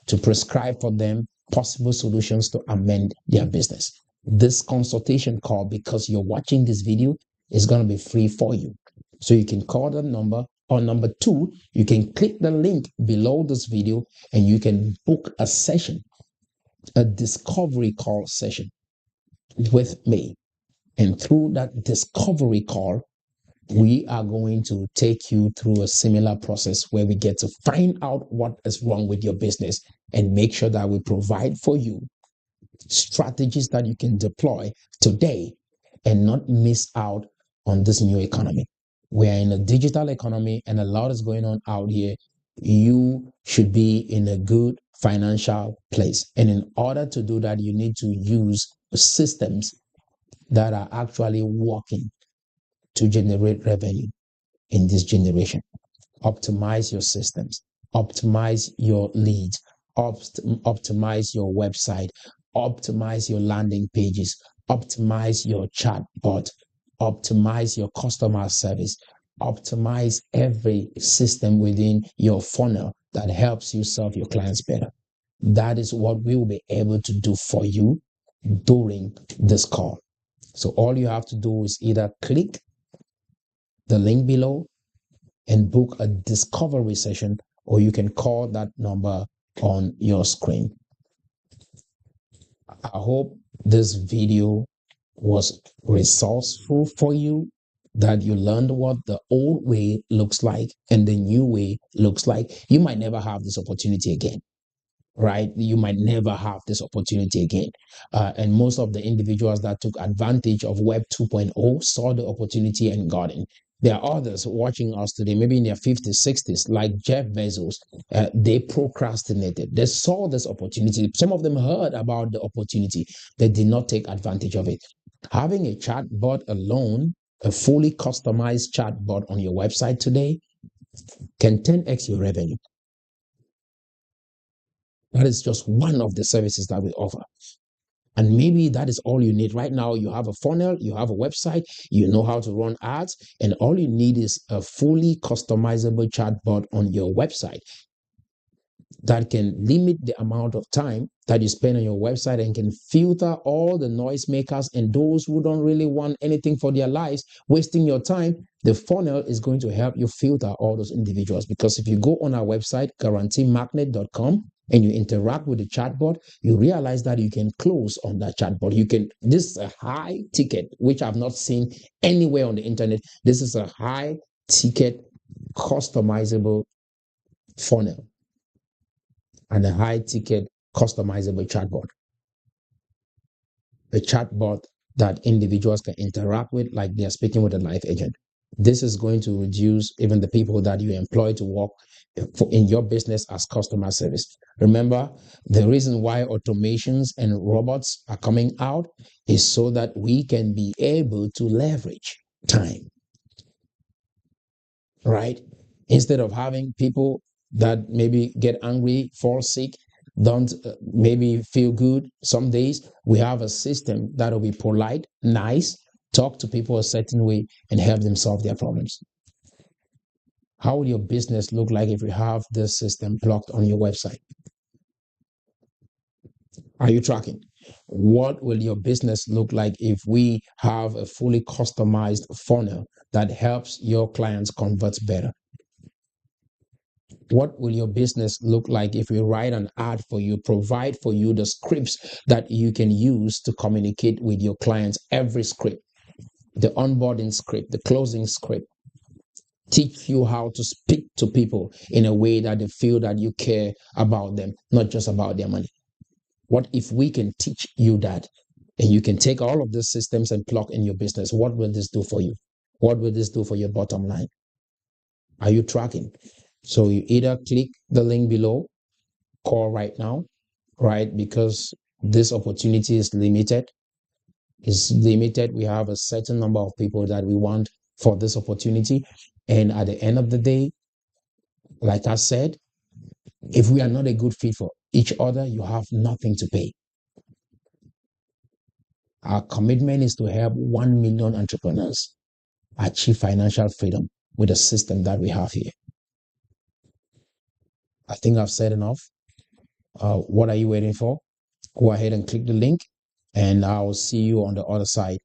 to prescribe for them possible solutions to amend their business. This consultation call, because you're watching this video, is going to be free for you. So you can call that number, or number two, you can click the link below this video and you can book a session, a discovery call session with me. And through that discovery call, we are going to take you through a similar process where we get to find out what is wrong with your business and make sure that we provide for you strategies that you can deploy today and not miss out on this new economy. We are in a digital economy and a lot is going on out here. You should be in a good financial place. And in order to do that, you need to use systems that are actually working to generate revenue in this generation. Optimize your systems, optimize your leads, optimize your website, optimize your landing pages, optimize your chatbot, optimize your customer service, optimize every system within your funnel that helps you serve your clients better. That is what we will be able to do for you during this call. So all you have to do is either click the link below and book a discovery session, or you can call that number on your screen. I hope this video was resourceful for you, that you learned what the old way looks like and the new way looks like. You might never have this opportunity again, right? You might never have this opportunity again. And most of the individuals that took advantage of Web 2.0 saw the opportunity and got in. There are others watching us today, maybe in their 50s, 60s, like Jeff Bezos. They procrastinated. They saw this opportunity. Some of them heard about the opportunity. They did not take advantage of it. Having a chatbot alone, a fully customized chatbot on your website today, can 10x your revenue. That is just one of the services that we offer. And maybe that is all you need. Right now, you have a funnel, you have a website, you know how to run ads, and all you need is a fully customizable chatbot on your website that can limit the amount of time that you spend on your website and can filter all the noisemakers and those who don't really want anything for their lives, wasting your time. The funnel is going to help you filter all those individuals, because if you go on our website, guaranteemagnet.com, and you interact with the chatbot, you realize that you can close on that chatbot. This is a high ticket, which I've not seen anywhere on the internet. This is a high ticket, customizable funnel and a high ticket customizable chatbot. A chatbot that individuals can interact with like they're speaking with a live agent. This is going to reduce even the people that you employ to work in your business as customer service. Remember, the reason why automations and robots are coming out is so that we can be able to leverage time, right? Instead of having people that maybe get angry, fall sick, don't maybe feel good some days, we have a system that will be polite, nice, talk to people a certain way, and help them solve their problems. How will your business look like if you have this system plugged on your website? Are you tracking? What will your business look like if we have a fully customized funnel that helps your clients convert better? What will your business look like if we write an ad for you, provide for you the scripts that you can use to communicate with your clients? Every script, the onboarding script, the closing script, teach you how to speak to people in a way that they feel that you care about them, not just about their money. What if we can teach you that, and you can take all of these systems and plug in your business? What will this do for you? What will this do for your bottom line? Are you tracking? So you either click the link below, call right now, right? Because this opportunity is limited. It's limited. We have a certain number of people that we want for this opportunity. And at the end of the day, like I said, if we are not a good fit for each other, you have nothing to pay. Our commitment is to help 1 million entrepreneurs achieve financial freedom with the system that we have here. I think I've said enough. What are you waiting for? Go ahead and click the link, and I'll see you on the other side.